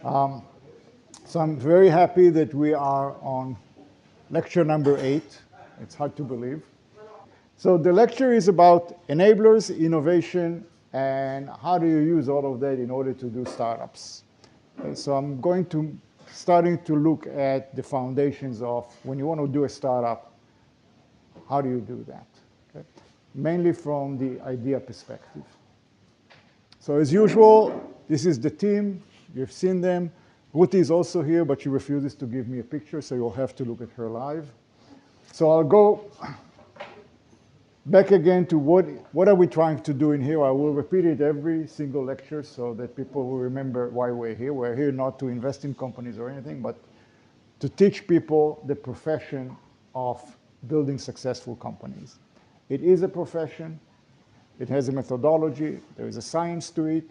So I'm very happy that we are on lecture number 8. It's hard to believe. So the lecture is about enablers, innovation, and how do you use all of that in order to do startups. So I'm going to starting to look at the foundations of when you want to do a startup, how do you do that? Okay? Mainly from the idea perspective. So as usual, this is the team. You've seen them. Ruti is also here, but she refuses to give me a picture, so you'll have to look at her live. So I'll go back again to what are we trying to do in here. I will repeat it every single lecture so that people will remember why we're here. We're here not to invest in companies or anything, but to teach people the profession of building successful companies. It is a profession. It has a methodology. There is a science to it,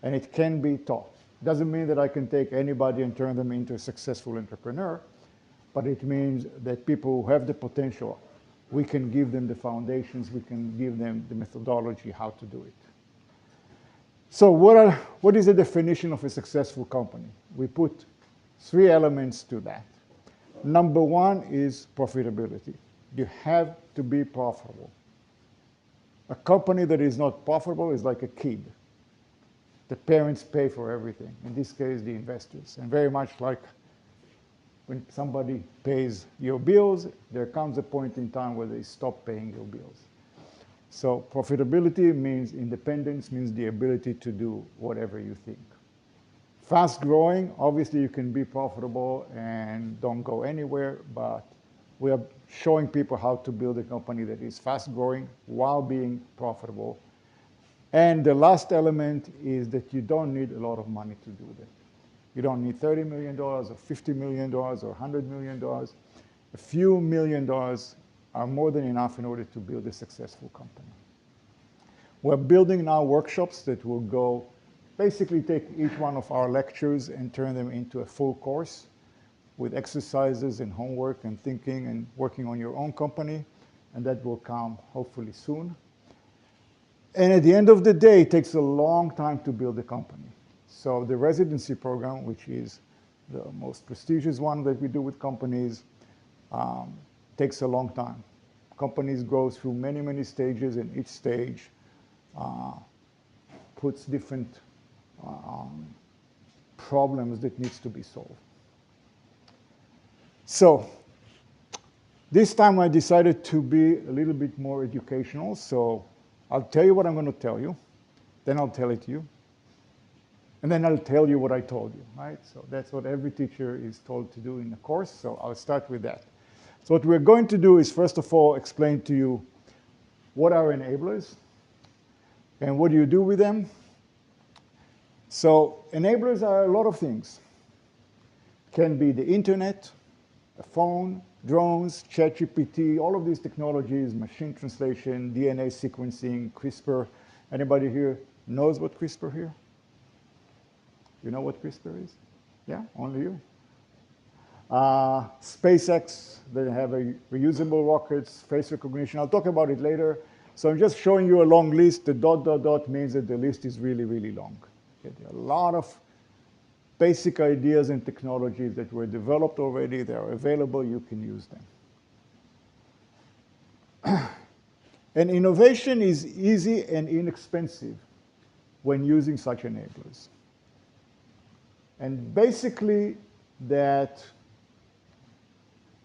and it can be taught. Doesn't mean that I can take anybody and turn them into a successful entrepreneur, but it means that people who have the potential, we can give them the foundations, we can give them the methodology how to do it. So what is the definition of a successful company? We put 3 elements to that. Number 1 is profitability. You have to be profitable. A company that is not profitable is like a kid. The parents pay for everything, in this case, the investors. And very much like when somebody pays your bills, there comes a point in time where they stop paying your bills. So profitability means independence, means the ability to do whatever you think. Fast growing, obviously you can be profitable and don't go anywhere, but we are showing people how to build a company that is fast growing while being profitable. And the last element is that you don't need a lot of money to do that. You don't need $30 million or $50 million or $100 million. A few million dollars are more than enough in order to build a successful company. We're building now workshops that will go, basically take each one of our lectures and turn them into a full course with exercises and homework and thinking and working on your own company. And that will come hopefully soon. And at the end of the day, it takes a long time to build a company. So the residency program, which is the most prestigious one that we do with companies, takes a long time. Companies go through many, many stages, and each stage puts different problems that needs to be solved. So this time I decided to be a little bit more educational. So I'll tell you what I'm going to tell you, then I'll tell it to you, and then I'll tell you what I told you, right? So that's what every teacher is told to do in the course, so I'll start with that. So what we're going to do is, first of all, explain to you what are enablers and what do you do with them. So enablers are a lot of things. Can be the internet, a phone, drones, ChatGPT, all of these technologies, machine translation, DNA sequencing, CRISPR. Anybody here knows what CRISPR here? You know what CRISPR is? Yeah, only you. SpaceX, they have a reusable rockets, face recognition. I'll talk about it later. So I'm just showing you a long list. The ... means that the list is really, really long. Okay, there are a lot of basic ideas and technologies that were developed already. They are available. You can use them. And innovation is easy and inexpensive when using such enablers. And basically that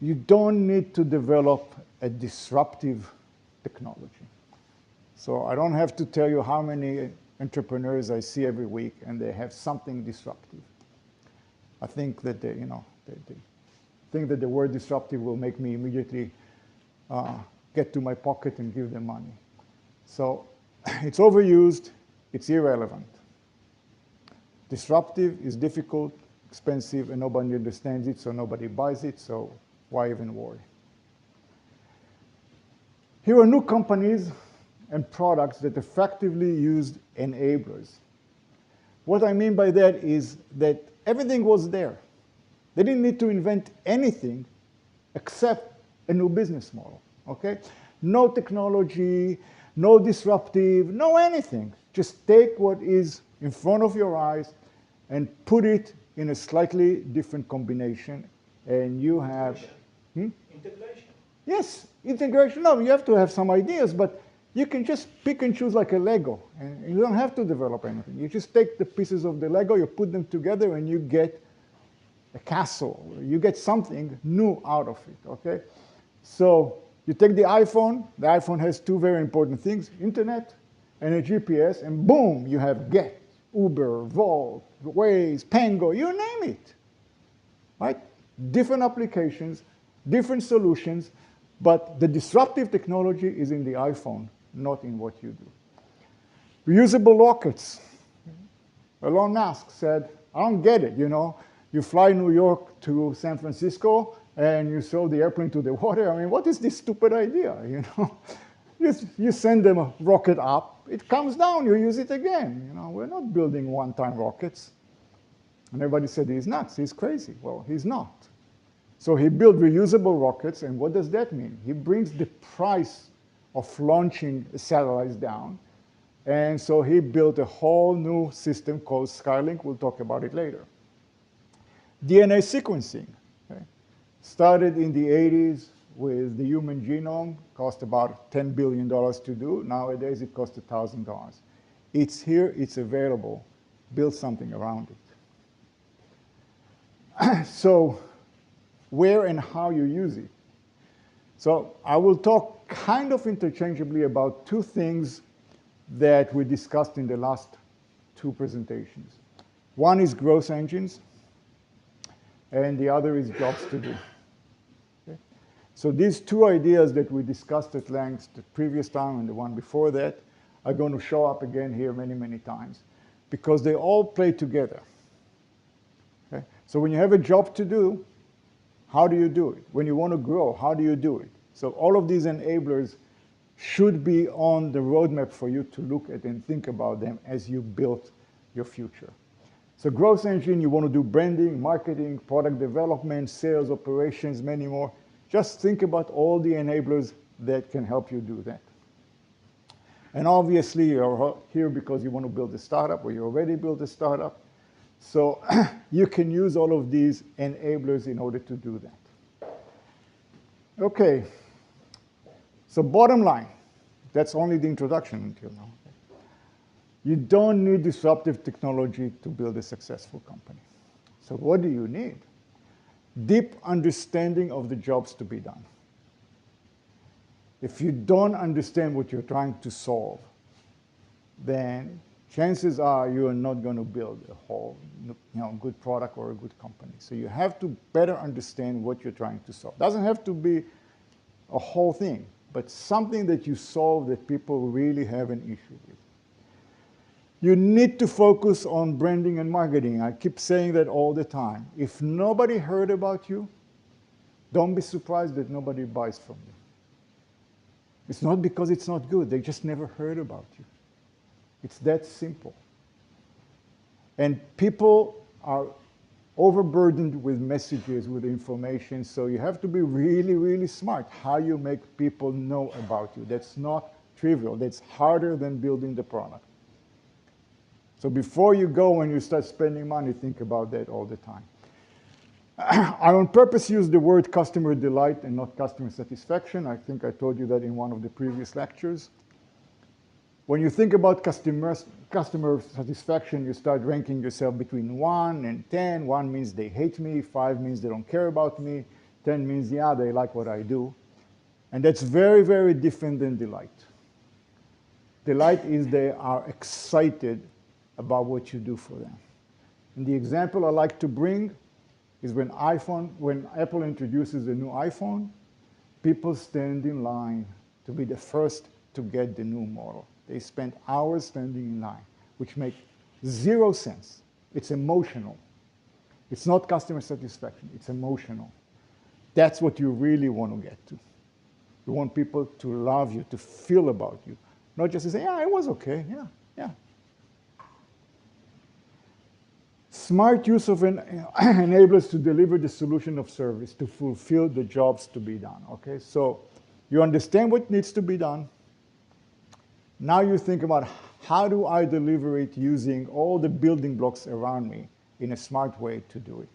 you don't need to develop a disruptive technology. So I don't have to tell you how many entrepreneurs I see every week and they have something disruptive. I think that they think that the word disruptive will make me immediately get to my pocket and give them money. So it's overused, it's irrelevant. Disruptive is difficult, expensive, and nobody understands it, so nobody buys it, so why even worry? Here are new companies and products that effectively used enablers. What I mean by that is that everything was there. They didn't need to invent anything except a new business model, okay? No technology, no disruptive, no anything. Just take what is in front of your eyes and put it in a slightly different combination, and you have... Integration. Yes, integration. No, you have to have some ideas, but you can just pick and choose like a Lego, and you don't have to develop anything. You just take the pieces of the Lego, you put them together, and you get a castle. You get something new out of it, okay? So you take the iPhone has two very important things, internet and a GPS, and boom, you have Get, Uber, Volt, Waze, Pango, you name it, right? Different applications, different solutions, but the disruptive technology is in the iPhone, not in what you do. Reusable rockets. Elon Musk said, I don't get it, You fly New York to San Francisco and you throw the airplane to the water. I mean, what is this stupid idea, You send them a rocket up, it comes down, you use it again. We're not building one-time rockets. And everybody said he's nuts, he's crazy. Well, he's not. So he built reusable rockets, and what does that mean? He brings the price of launching satellites down, and so he built a whole new system called Skylink. We'll talk about it later. DNA sequencing, okay? Started in the 80s with the human genome, cost about $10 billion to do. Nowadays, it costs $1,000. It's here, it's available. Build something around it. So where and how you use it. So I will talk kind of interchangeably about two things that we discussed in the last two presentations. One is growth engines, and the other is jobs to do. Okay? So these two ideas that we discussed at length the previous time and the one before that are going to show up again here many, many times because they all play together. Okay? So when you have a job to do, how do you do it? When you want to grow, how do you do it? So all of these enablers should be on the roadmap for you to look at and think about them as you build your future. So growth engine, you want to do branding, marketing, product development, sales, operations, many more. Just think about all the enablers that can help you do that. And obviously, you're here because you want to build a startup, or you already built a startup. So you can use all of these enablers in order to do that. Okay, so bottom line, that's only the introduction until now. You don't need disruptive technology to build a successful company. So what do you need? Deep understanding of the jobs to be done. If you don't understand what you're trying to solve, then chances are you are not going to build a whole good product or a good company. So you have to better understand what you're trying to solve. It doesn't have to be a whole thing, but something that you solve that people really have an issue with. You need to focus on branding and marketing. I keep saying that all the time. If nobody heard about you, don't be surprised that nobody buys from you. It's not because it's not good. They just never heard about you. It's that simple. And people are overburdened with messages, with information, so you have to be really, really smart how you make people know about you. That's not trivial. That's harder than building the product. So before you go and you start spending money, think about that all the time. I on purpose use the word customer delight and not customer satisfaction. I think I told you that in one of the previous lectures. When you think about customer satisfaction, you start ranking yourself between 1 and 10. 1 means they hate me, 5 means they don't care about me, 10 means, yeah, they like what I do. And that's very, very different than delight. Delight is they are excited about what you do for them. And the example I like to bring is when Apple introduces a new iPhone, people stand in line to be the first to get the new model. They spend hours standing in line, which makes zero sense. It's emotional. It's not customer satisfaction, it's emotional. That's what you really want to get to. You want people to love you, to feel about you, not just to say, yeah, it was okay, yeah. Smart use of enablers to deliver the solution of service to fulfill the jobs to be done, okay? So you understand what needs to be done. Now you think about how do I deliver it using all the building blocks around me in a smart way to do it.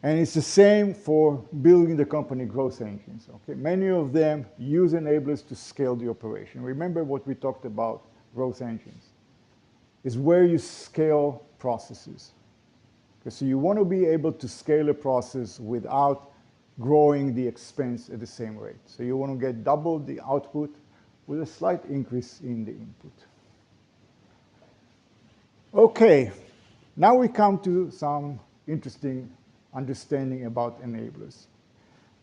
And it's the same for building the company growth engines. Okay? Many of them use enablers to scale the operation. Remember what we talked about growth engines. Is where you scale processes. Okay, so you want to be able to scale a process without growing the expense at the same rate. So you want to get double the output with a slight increase in the input. Okay, now we come to some interesting understanding about enablers.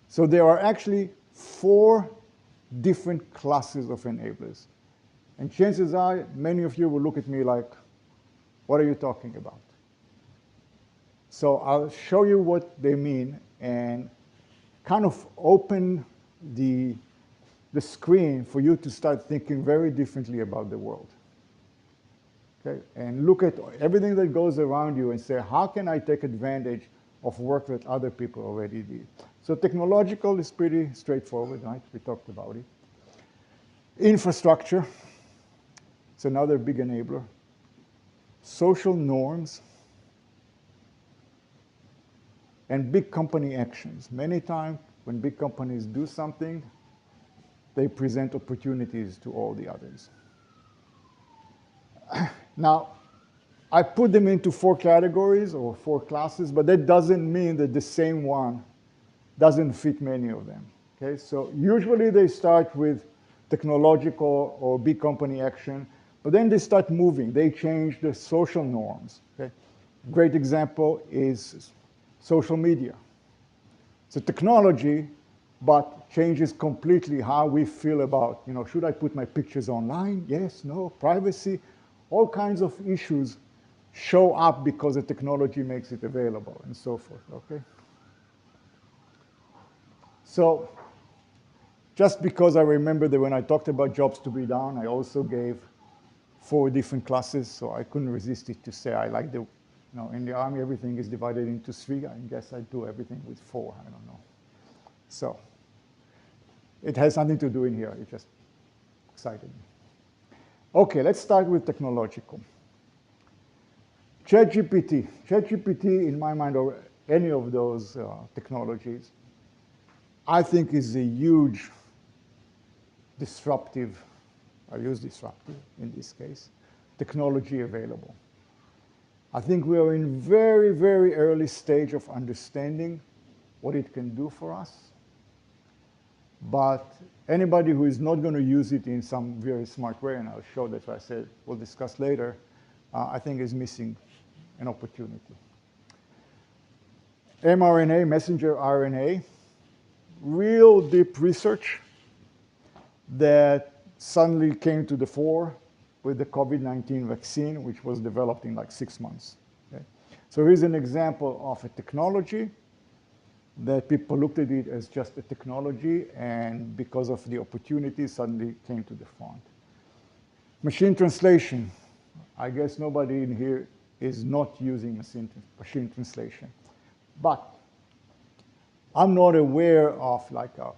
So there are actually 4 different classes of enablers. And chances are, many of you will look at me like, what are you talking about? So I'll show you what they mean and kind of open the screen for you to start thinking very differently about the world. Okay? And look at everything that goes around you and say, how can I take advantage of work that other people already did? So technological is pretty straightforward, right? We talked about it. Infrastructure, it's another big enabler. Social norms, and big company actions. Many times when big companies do something, they present opportunities to all the others. Now, I put them into 4 categories or 4 classes, but that doesn't mean that the same one doesn't fit many of them. Okay? So usually they start with technological or big company action, but then they start moving. They change the social norms. Okay? Great example is social media. It's a technology, but changes completely how we feel about, should I put my pictures online? Yes, no, privacy. All kinds of issues show up because the technology makes it available and so forth, okay? So just because I remember that when I talked about jobs to be done, I also gave 4 different classes, so I couldn't resist it to say I like the, in the Army everything is divided into 3. I guess I do everything with 4, I don't know. So it has nothing to do in here, it just excited me. Okay, let's start with technological. ChatGPT. ChatGPT, in my mind, or any of those technologies, I think is a huge disruptive, I use disruptive in this case, technology available. I think we are in very, very early stage of understanding what it can do for us. But anybody who is not going to use it in some very smart way, and I'll show that I said we'll discuss later, I think is missing an opportunity. mRNA, messenger RNA, real deep research that suddenly came to the fore with the COVID-19 vaccine, which was developed in like 6 months. Okay? So here's an example of a technology that people looked at it as just a technology, and because of the opportunity, suddenly came to the front. Machine translation. I guess nobody in here is not using machine translation. But I'm not aware of like a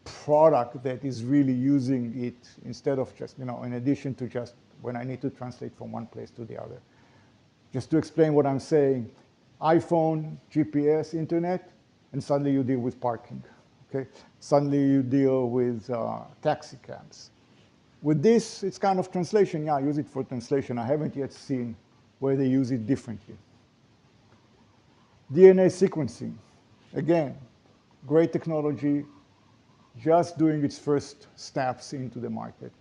product that is really using it instead of just, in addition to just when I need to translate from one place to the other. Just to explain what I'm saying, iPhone, GPS, internet, and suddenly you deal with parking, okay? Suddenly you deal with taxi cabs. With this, it's kind of translation. Yeah, I use it for translation. I haven't yet seen where they use it differently. DNA sequencing. Again, great technology, just doing its first steps into the market.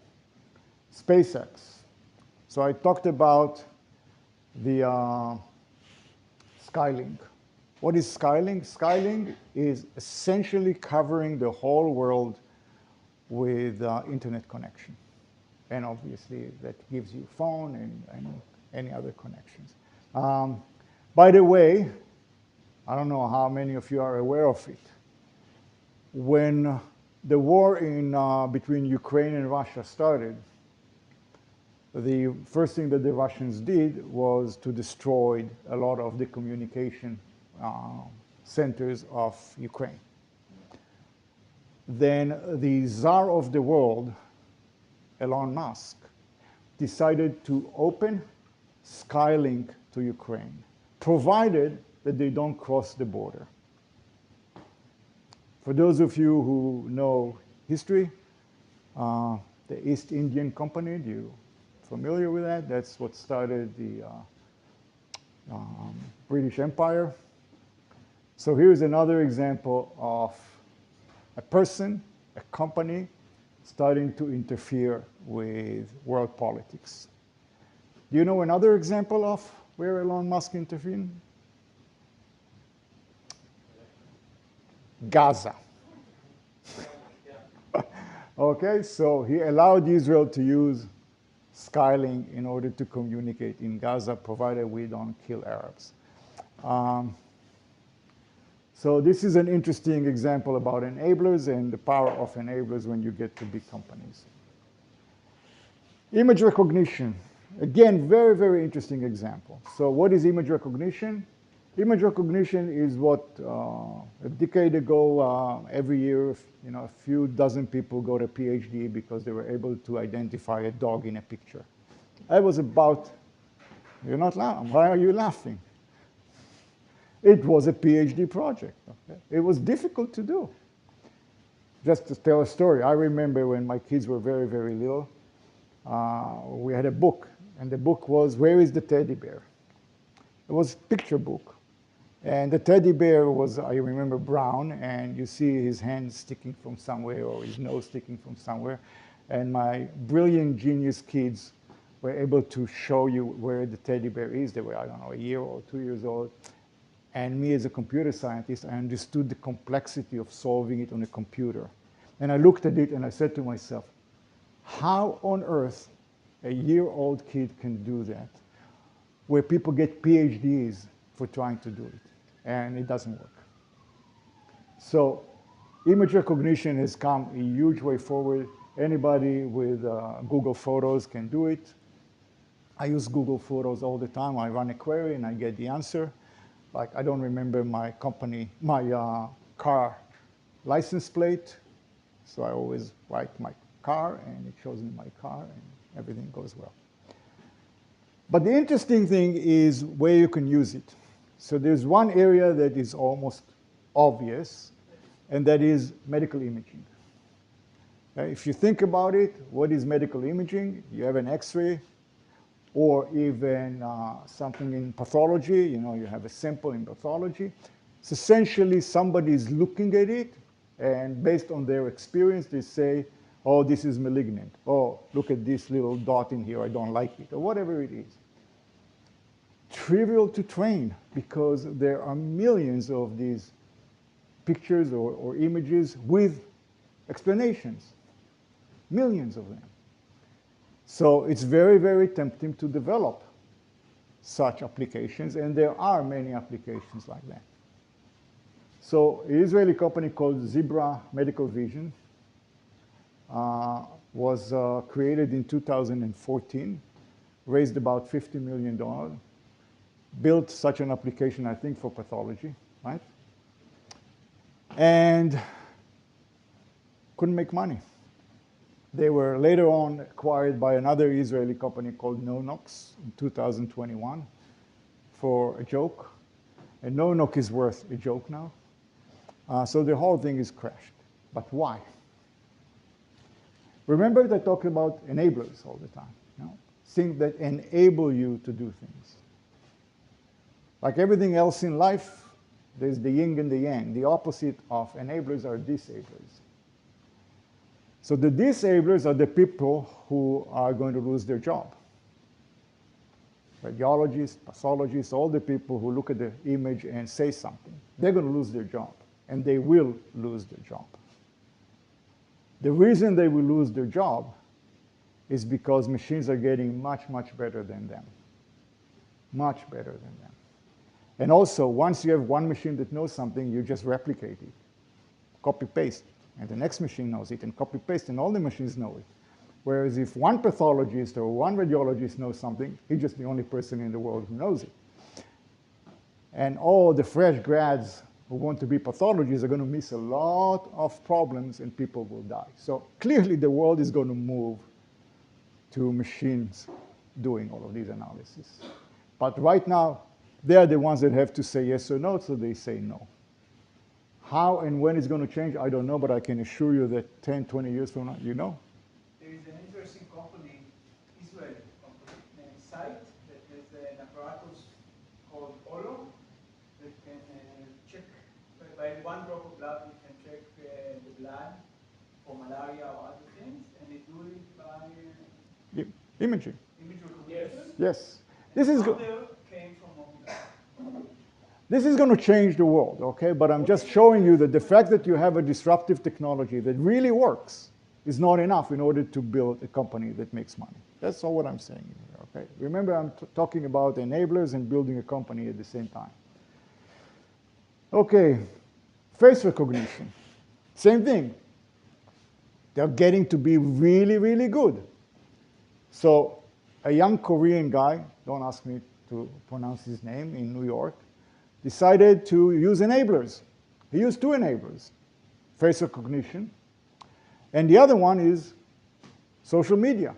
SpaceX. So I talked about the Skylink. What is Skylink? Skylink is essentially covering the whole world with internet connection. And obviously that gives you phone and any other connections. By the way, I don't know how many of you are aware of it. When the war between Ukraine and Russia started, the first thing that the Russians did was to destroy a lot of the communication centers of Ukraine. Then the Tsar of the world, Elon Musk, decided to open Skylink to Ukraine, provided that they don't cross the border. For those of you who know history, the East Indian Company, you familiar with that? That's what started the British Empire. So here's another example of a person, a company, starting to interfere with world politics. Do you know another example of where Elon Musk intervened? Gaza. Okay, so he allowed Israel to use Skylink in order to communicate in Gaza, provided we don't kill Arabs. So this is an interesting example about enablers and the power of enablers when you get to big companies. Image recognition. Again, very, very interesting example. So what is image recognition? Image recognition is what a decade ago, every year, a few dozen people got a PhD because they were able to identify a dog in a picture. That was about, you're not laughing, why are you laughing? It was a PhD project. Okay? It was difficult to do. Just to tell a story, I remember when my kids were very, very little, we had a book, and the book was, Where is the Teddy Bear? It was a picture book. And the teddy bear was, I remember, brown, and you see his hand sticking from somewhere or his nose sticking from somewhere. And my brilliant genius kids were able to show you where the teddy bear is. They were, I don't know, a year or 2 years old. And me as a computer scientist, I understood the complexity of solving it on a computer. And I looked at it and I said to myself, how on earth a year-old kid can do that, where people get PhDs for trying to do it, and it doesn't work. So image recognition has come a huge way forward. Anybody with Google Photos can do it. I use Google Photos all the time. I run a query and I get the answer. Like, I don't remember my car license plate, so I always write my car, and it shows me my car, and everything goes well. But the interesting thing is where you can use it. So there's one area that is almost obvious, and that is medical imaging. Okay? If you think about it, what is medical imaging? You have an X-ray, or even something in pathology. You have a sample in pathology. It's essentially somebody is looking at it, and based on their experience, they say, oh, this is malignant. Oh, look at this little dot in here, I don't like it, or whatever it is. Trivial to train, because there are millions of these pictures or images with explanations. Millions of them. So it's very, very tempting to develop such applications, and there are many applications like that. So an Israeli company called Zebra Medical Vision was created in 2014, raised about $50 million, built such an application, I think, for pathology, right? And couldn't make money. They were later on acquired by another Israeli company called Nonox in 2021 for a joke. And Nonox is worth a joke now. So the whole thing is crashed. But why? Remember that I talked about enablers all the time. Things that enable you to do things. Like everything else in life, there's the yin and the yang. The opposite of enablers are disablers. So the disablers are the people who are going to lose their job. Radiologists, pathologists, all the people who look at the image and say something. They're going to lose their job, and they will lose their job. The reason they will lose their job is because machines are getting much, much better than them. Much better than them. And also, once you have one machine that knows something, you just replicate it. Copy-paste. And the next machine knows it, and copy-paste, and all the machines know it. Whereas if one pathologist or one radiologist knows something, he's just the only person in the world who knows it. And all the fresh grads who want to be pathologists are going to miss a lot of problems, and people will die. So clearly the world is going to move to machines doing all of these analyses. But right now, they are the ones that have to say yes or no, so they say no. How and when it's going to change, I don't know, but I can assure you that 10, 20 years from now, you know. There is an interesting company, Israeli company, named Site, that has an apparatus called Olo that can check, by one drop of blood, you can check the blood for malaria or other things, and they do it by Imaging. image recognition. Yes. This is good. Came from This is going to change the world, okay? But I'm just showing you that the fact that you have a disruptive technology that really works is not enough in order to build a company that makes money. That's all what I'm saying here, okay? Remember, I'm talking about enablers and building a company at the same time. Okay, face recognition. Same thing. They're getting to be really, really good. So a young Korean guy, don't ask me to pronounce his name, in New York, decided to use enablers. He used two enablers, face recognition, and the other one is social media.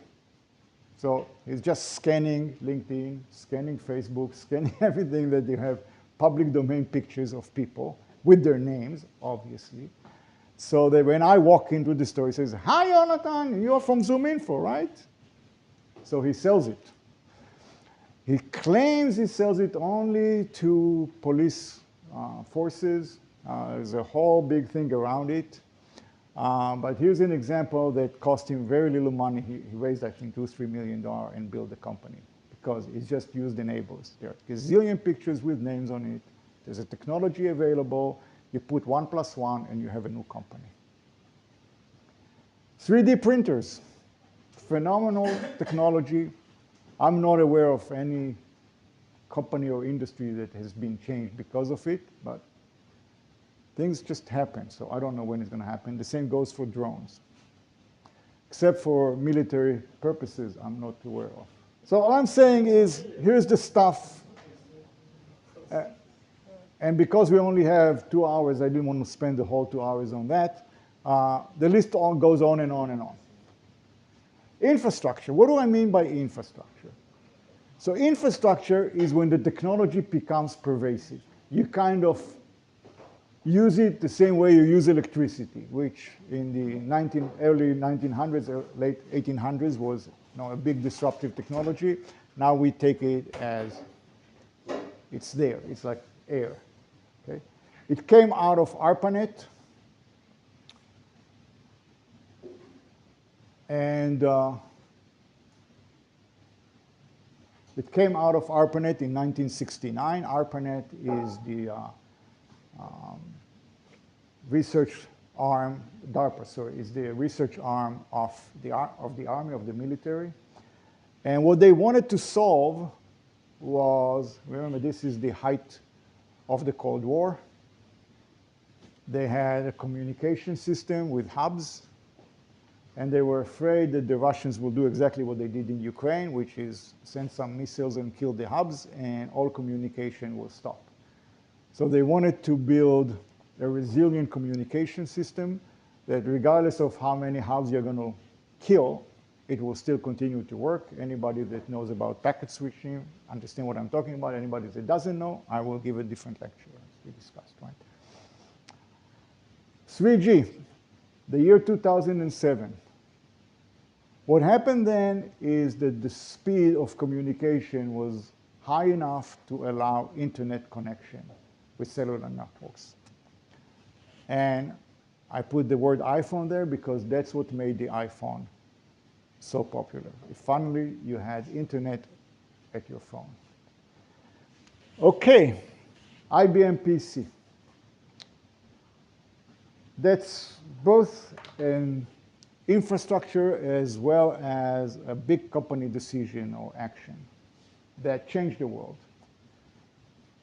So he's just scanning LinkedIn, scanning Facebook, scanning everything that you have public domain pictures of people with their names, obviously. So that when I walk into the store, he says, "Hi, Yonatan, you're from Zoominfo, right?" So he sells it. He claims he sells it only to police forces. There's a whole big thing around it. But here's an example that cost him very little money. He raised, I think, $2-3 million and built the company because he's just used enablers. There are a gazillion pictures with names on it. There's a technology available. You put 1 + 1 and you have a new company. 3D printers, phenomenal technology. I'm not aware of any company or industry that has been changed because of it, but things just happen, so I don't know when it's going to happen. The same goes for drones. Except for military purposes, I'm not aware of. So all I'm saying is, here's the stuff. And because we only have 2 hours, I didn't want to spend the whole 2 hours on that. The list all goes on and on and on. Infrastructure. What do I mean by infrastructure? So infrastructure is when the technology becomes pervasive. You kind of use it the same way you use electricity, which in the early 1900s or late 1800s was a big disruptive technology. Now we take it as it's there. It's like air. Okay? It came out of ARPANET. And it came out of ARPANET in 1969. ARPANET is the research arm, DARPA, sorry, is the research arm of the Army, of the military. And what they wanted to solve was, remember, this is the height of the Cold War. They had a communication system with hubs, and they were afraid that the Russians will do exactly what they did in Ukraine, which is send some missiles and kill the hubs, and all communication will stop. So they wanted to build a resilient communication system that regardless of how many hubs you're going to kill, it will still continue to work. Anybody that knows about packet switching, understand what I'm talking about. Anybody that doesn't know, I will give a different lecture, as we discussed, right? 3G, the year 2007. What happened then is that the speed of communication was high enough to allow internet connection with cellular networks. And I put the word iPhone there because that's what made the iPhone so popular. Finally, you had internet at your phone. Okay, IBM PC. That's both an infrastructure as well as a big company decision or action that changed the world.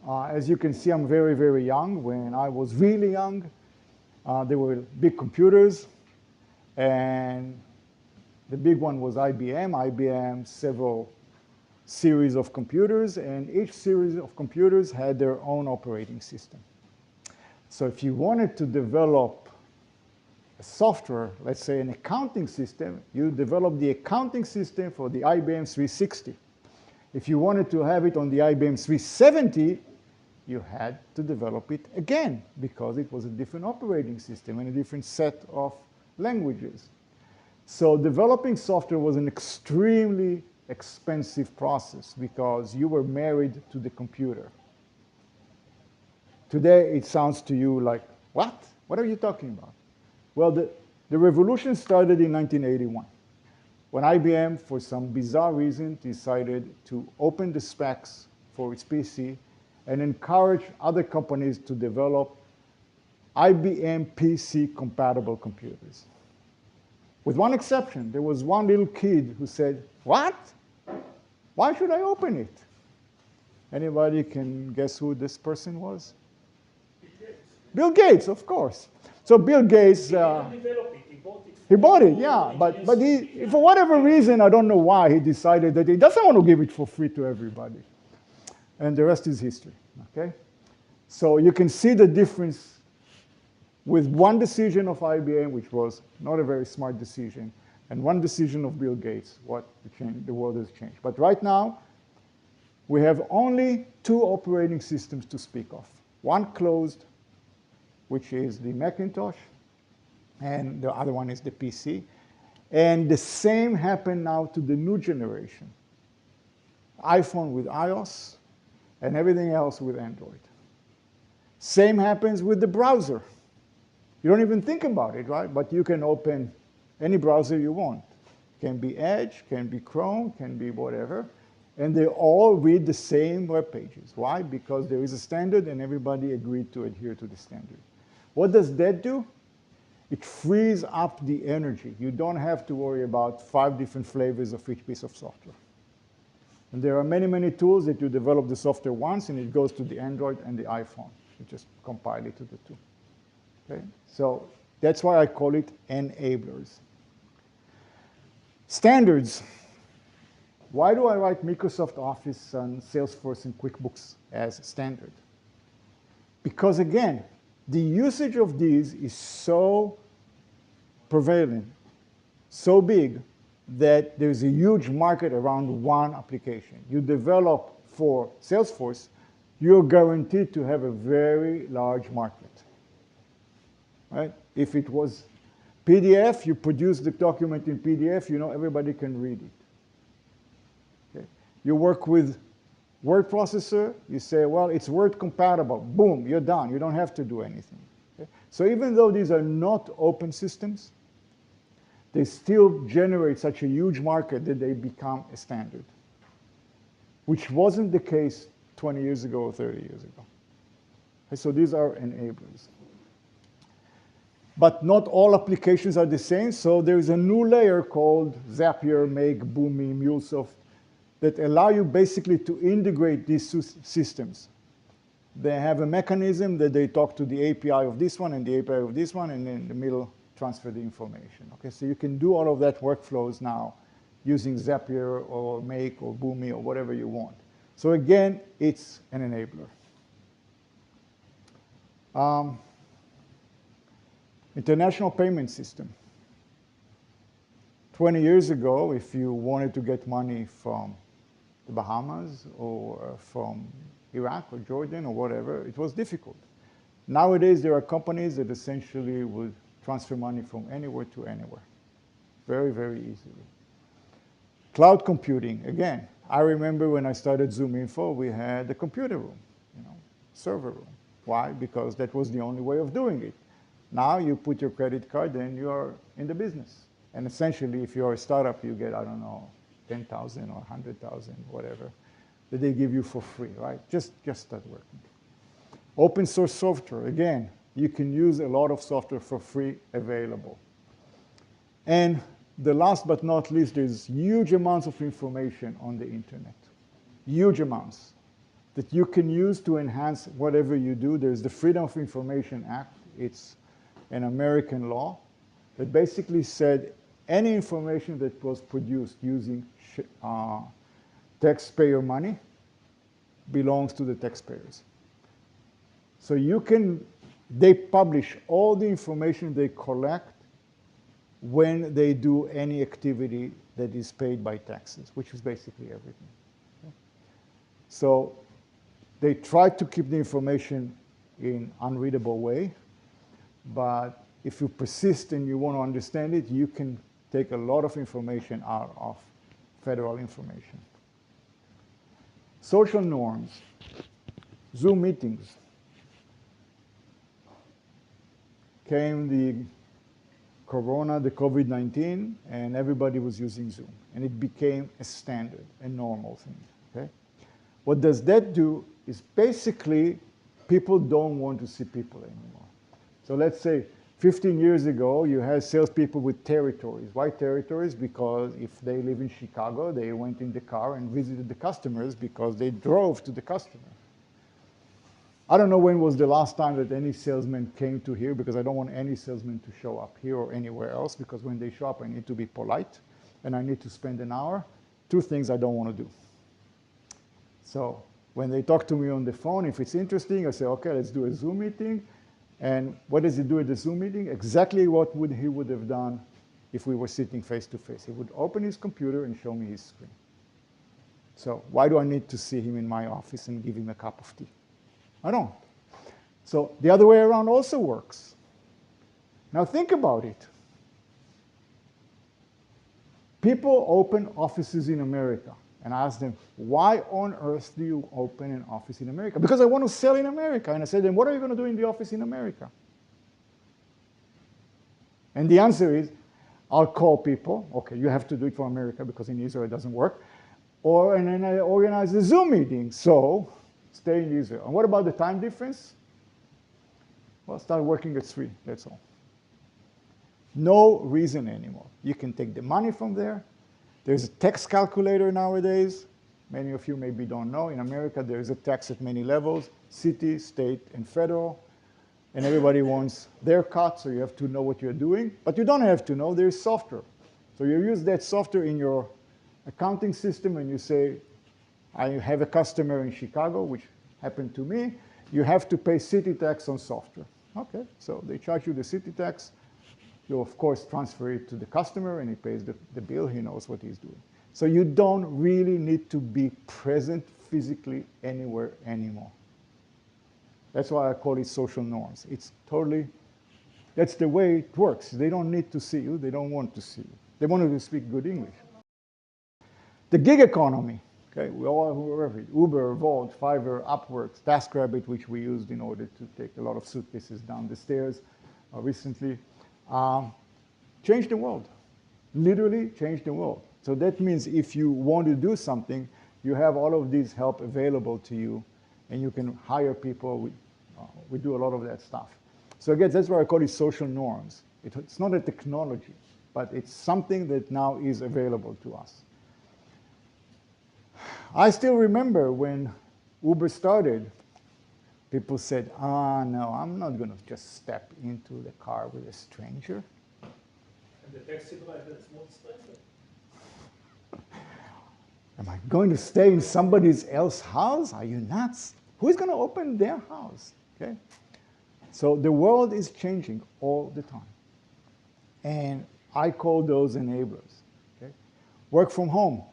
As you can see, I'm very, very young. When I was really young, there were big computers, and the big one was IBM. IBM, several series of computers, and each series of computers had their own operating system. So if you wanted to develop a software, let's say an accounting system, you develop the accounting system for the IBM 360. If you wanted to have it on the IBM 370, you had to develop it again because it was a different operating system and a different set of languages. So developing software was an extremely expensive process because you were married to the computer. Today, it sounds to you like, what? What are you talking about? Well, the revolution started in 1981 when IBM, for some bizarre reason, decided to open the specs for its PC and encourage other companies to develop IBM PC compatible computers. With one exception, there was one little kid who said, what? Why should I open it? Anybody can guess who this person was? Bill Gates, of course. So Bill Gates, He didn't develop it, he bought it. he bought it, yeah, but he, for whatever reason, I don't know why, he decided that he doesn't want to give it for free to everybody. And the rest is history, okay? So you can see the difference with one decision of IBM, which was not a very smart decision, and one decision of Bill Gates, what the world has changed. But right now, we have only two operating systems to speak of. One closed, which is the Macintosh, and the other one is the PC. And the same happened now to the new generation. iPhone with iOS, and everything else with Android. Same happens with the browser. You don't even think about it, right? But you can open any browser you want. Can be Edge, can be Chrome, can be whatever. And they all read the same web pages. Why? Because there is a standard and everybody agreed to adhere to the standard. What does that do? It frees up the energy. You don't have to worry about 5 different flavors of each piece of software. And there are many, many tools that you develop the software once and it goes to the Android and the iPhone. You just compile it to the two. Okay? So that's why I call it enablers. Standards. Why do I write Microsoft Office and Salesforce and QuickBooks as standard? Because again, the usage of these is so prevalent, so big, that there's a huge market around one application. You develop for Salesforce, you're guaranteed to have a very large market. Right? If it was PDF, you produce the document in PDF, you know everybody can read it. Okay? You work with word processor, you say, well, it's word compatible. Boom, you're done. You don't have to do anything. Okay? So even though these are not open systems, they still generate such a huge market that they become a standard, which wasn't the case 20 years ago or 30 years ago. Okay? So these are enablers. But not all applications are the same, so there's a new layer called Zapier, Make, Boomi, MuleSoft, that allow you basically to integrate these systems. They have a mechanism that they talk to the API of this one and the API of this one, and in the middle transfer the information. Okay, so you can do all of that workflows now using Zapier or Make or Boomi or whatever you want. So again, it's an enabler. International payment system. 20 years ago, if you wanted to get money from the Bahamas or from Iraq or Jordan or whatever, it was difficult. Nowadays, there are companies that essentially will transfer money from anywhere to anywhere, very, very easily. Cloud computing, again, I remember when I started Zoominfo, we had a computer room, server room. Why? Because that was the only way of doing it. Now you put your credit card and you're in the business. And essentially, if you're a startup, you get, I don't know, 10,000 or 100,000, whatever, that they give you for free, right? Just start working. Open source software, again, you can use a lot of software for free available. And the last but not least, there's huge amounts of information on the internet, huge amounts that you can use to enhance whatever you do. There's the Freedom of Information Act. It's an American law that basically said any information that was produced using taxpayer money belongs to the taxpayers. So they publish all the information they collect when they do any activity that is paid by taxes, which is basically everything. Okay? So they try to keep the information in unreadable way, but if you persist and you want to understand it, you can take a lot of information out of federal information. Social norms, Zoom meetings. Came the Corona, the COVID-19, and everybody was using Zoom. And it became a standard, a normal thing, okay? What does that do is basically people don't want to see people anymore. So let's say 15 years ago, you had salespeople with territories. Why territories? Because if they live in Chicago, they went in the car and visited the customers because they drove to the customer. I don't know when was the last time that any salesman came to here, because I don't want any salesman to show up here or anywhere else, because when they show up, I need to be polite and I need to spend an hour. Two things I don't want to do. So when they talk to me on the phone, if it's interesting, I say, okay, let's do a Zoom meeting. And what does he do at the Zoom meeting? Exactly what he would have done if we were sitting face to face. He would open his computer and show me his screen. So why do I need to see him in my office and give him a cup of tea? I don't. So the other way around also works. Now think about it. People open offices in America. And I asked them, why on earth do you open an office in America? Because I want to sell in America. And I said, then what are you going to do in the office in America? And the answer is, I'll call people. Okay, you have to do it for America because in Israel it doesn't work. And then I organize a Zoom meeting. So stay in Israel. And what about the time difference? Well, start working at 3, that's all. No reason anymore. You can take the money from there. There's a tax calculator nowadays. Many of you maybe don't know. In America, there is a tax at many levels, city, state, and federal. And everybody wants their cut, so you have to know what you're doing. But you don't have to know. There's software. So you use that software in your accounting system, and you say, I have a customer in Chicago, which happened to me. You have to pay city tax on software. Okay, so they charge you the city tax. You, of course, transfer it to the customer, and he pays the bill. He knows what he's doing. So you don't really need to be present physically anywhere anymore. That's why I call it social norms. It's totally, that's the way it works. They don't need to see you. They don't want to see you. They want to speak good English. The gig economy. Okay, we all have it. Uber, Volt, Fiverr, Upwork, TaskRabbit, which we used in order to take a lot of suitcases down the stairs recently. Change the world, literally change the world. So that means if you want to do something, you have all of these help available to you, and you can hire people. We do a lot of that stuff. So again, that's why I call it social norms. It's not a technology, but it's something that now is available to us. I still remember when Uber started, people said, no, I'm not going to just step into the car with a stranger. And the taxi driver is more stranger. Am I going to stay in somebody else's house? Are you nuts? Who's going to open their house? Okay? So the world is changing all the time. And I call those enablers. Okay? Work from home.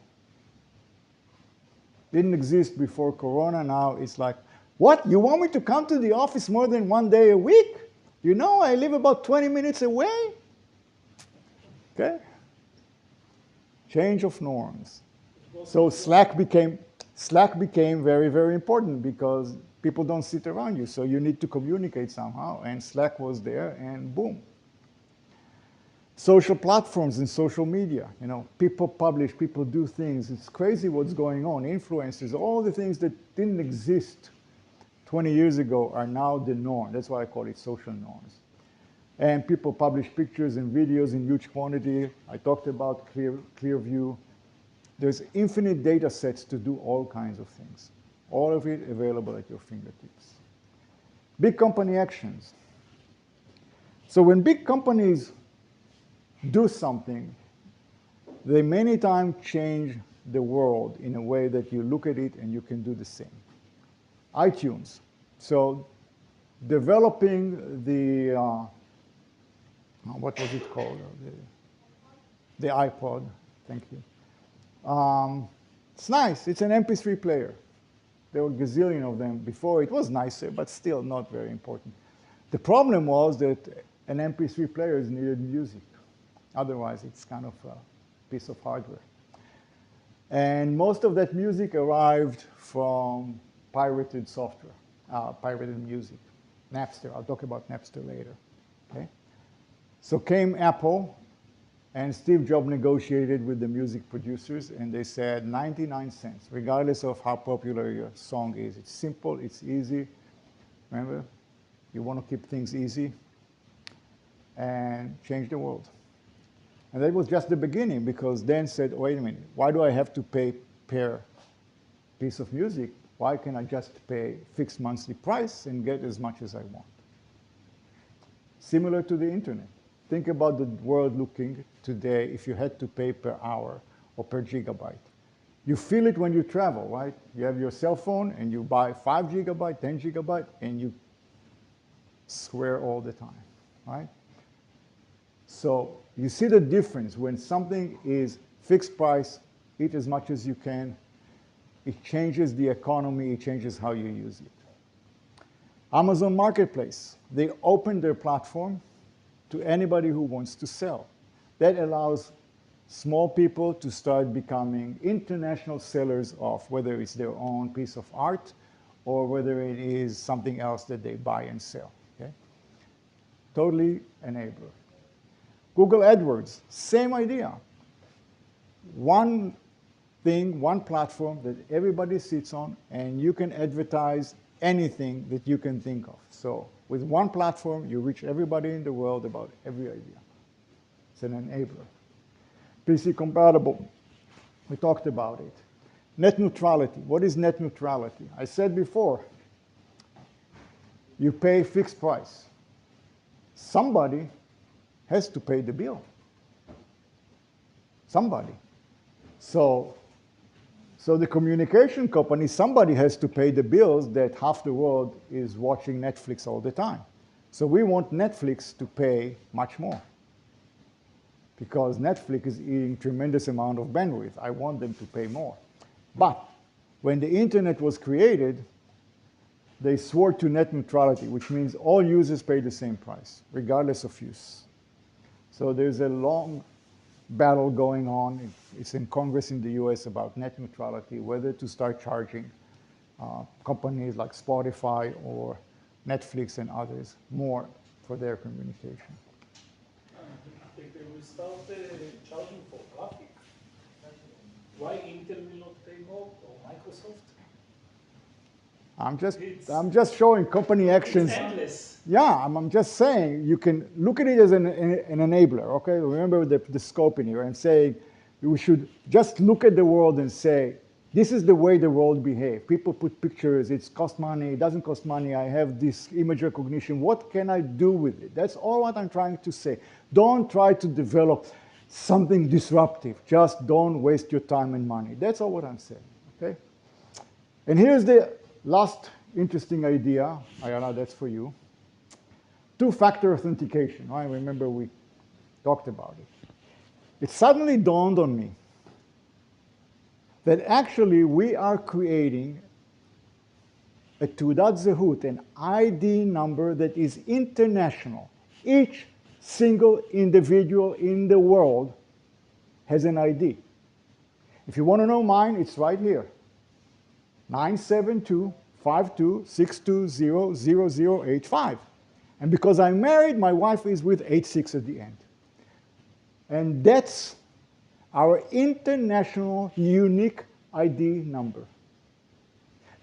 Didn't exist before Corona. Now it's like, what? You want me to come to the office more than 1 day a week? You know, I live about 20 minutes away. Okay? Change of norms. So Slack became very, very important because people don't sit around you. So you need to communicate somehow. And Slack was there, and boom. Social platforms and social media. You know, people publish, people do things. It's crazy what's going on. Influencers, all the things that didn't exist 20 years ago are now the norm. That's why I call it social norms. And people publish pictures and videos in huge quantity. I talked about Clearview. There's infinite data sets to do all kinds of things. All of it available at your fingertips. Big company actions. So when big companies do something, they many times change the world in a way that you look at it and you can do the same. iTunes. So developing the, what was it called? The iPod, thank you. It's nice, it's an MP3 player. There were a gazillion of them before. It was nicer, but still not very important. The problem was that an MP3 player needed music. Otherwise, it's kind of a piece of hardware. And most of that music arrived from pirated software, pirated music. Napster, I'll talk about Napster later. Okay? So came Apple, and Steve Jobs negotiated with the music producers, and they said 99 cents, regardless of how popular your song is. It's simple, it's easy. Remember, you want to keep things easy and change the world. And that was just the beginning, because then said, wait a minute, why do I have to pay per piece of music? Why can't I just pay fixed monthly price and get as much as I want? Similar to the internet. Think about the world looking today if you had to pay per hour or per gigabyte. You feel it when you travel, right? You have your cell phone and you buy 5 gigabyte, 10 gigabyte, and you swear all the time, right? So you see the difference when something is fixed price, eat as much as you can. It changes the economy, it changes how you use it. Amazon Marketplace, they opened their platform to anybody who wants to sell. That allows small people to start becoming international sellers of whether it's their own piece of art or whether it is something else that they buy and sell. Okay? Totally enabler. Google AdWords, same idea. One thing, one platform that everybody sits on, and you can advertise anything that you can think of. So with one platform, you reach everybody in the world about every idea. It's an enabler. PC compatible, we talked about it. Net neutrality, what is net neutrality? I said before, you pay fixed price. Somebody has to pay the bill. Somebody. So the communication company, somebody has to pay the bills that half the world is watching Netflix all the time. So we want Netflix to pay much more because Netflix is eating tremendous amount of bandwidth. I want them to pay more. But when the internet was created, they swore to net neutrality, which means all users pay the same price, regardless of use. So there's a long battle going on. It's in Congress in the US about net neutrality, whether to start charging companies like Spotify or Netflix and others more for their communication. They will start charging for traffic. Why Intel will not pay more, or Microsoft? I'm just showing company actions. It's endless. Yeah, I'm just saying you can look at it as an enabler, okay? Remember the scope in here. I'm saying we should just look at the world and say, this is the way the world behaves. People put pictures, it's cost money, it doesn't cost money, I have this image recognition, what can I do with it? That's all what I'm trying to say. Don't try to develop something disruptive. Just don't waste your time and money. That's all what I'm saying, okay? And here's the last interesting idea. Ayala, that's for you. Two-factor authentication. I remember we talked about it. It suddenly dawned on me that actually we are creating a Teudat Zehut, an ID number that is international. Each single individual in the world has an ID. If you want to know mine, it's right here. 972-5262-00085. And because I'm married, my wife is with 86 at the end. And that's our international unique ID number.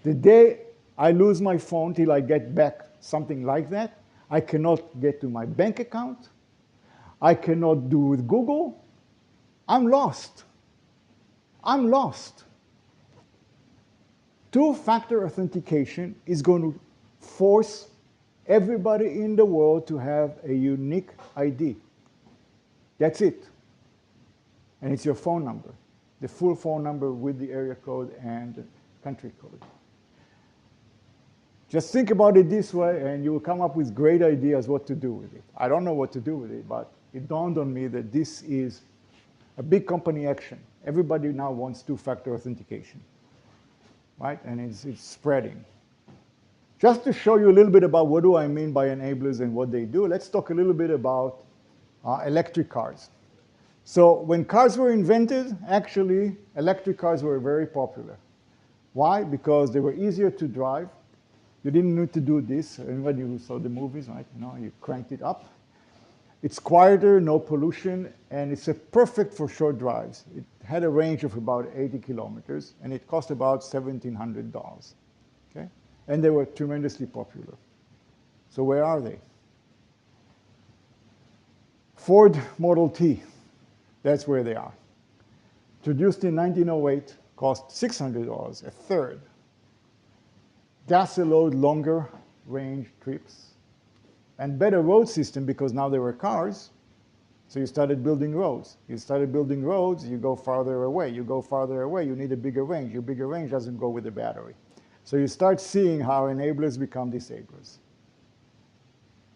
The day I lose my phone till I get back something like that, I cannot get to my bank account. I cannot do with Google. I'm lost. I'm lost. Two-factor authentication is going to force everybody in the world to have a unique ID. That's it. And it's your phone number, the full phone number with the area code and the country code. Just think about it this way, and you will come up with great ideas what to do with it. I don't know what to do with it, but it dawned on me that this is a big company action. Everybody now wants two-factor authentication. right? And it's spreading. Just to show you a little bit about what do I mean by enablers and what they do, let's talk a little bit about electric cars. So when cars were invented, actually, electric cars were very popular. Why? Because they were easier to drive. You didn't need to do this. Anybody who saw the movies, right? You know, you cranked it up. It's quieter, no pollution, and it's a perfect for short drives. It had a range of about 80 kilometers, and it cost about $1,700. Okay? And they were tremendously popular. So where are they? Ford Model T, that's where they are. Introduced in 1908, cost $600, a third. Gas-a-load, longer range trips, and better road system because now there were cars, so you started building roads. You started building roads, you go farther away. You go farther away, you need a bigger range. Your bigger range doesn't go with the battery. So you start seeing how enablers become disablers.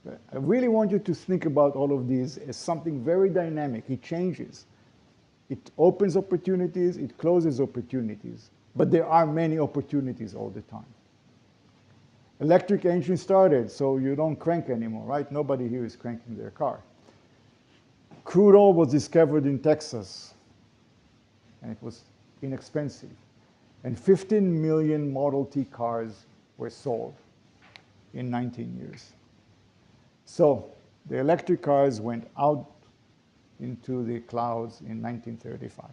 I really want you to think about all of these as something very dynamic. It changes. It opens opportunities, it closes opportunities. But there are many opportunities all the time. Electric engine started, so you don't crank anymore, right? Nobody here is cranking their car. Crude oil was discovered in Texas, and it was inexpensive. And 15 million Model T cars were sold in 19 years. So the electric cars went out into the clouds in 1935,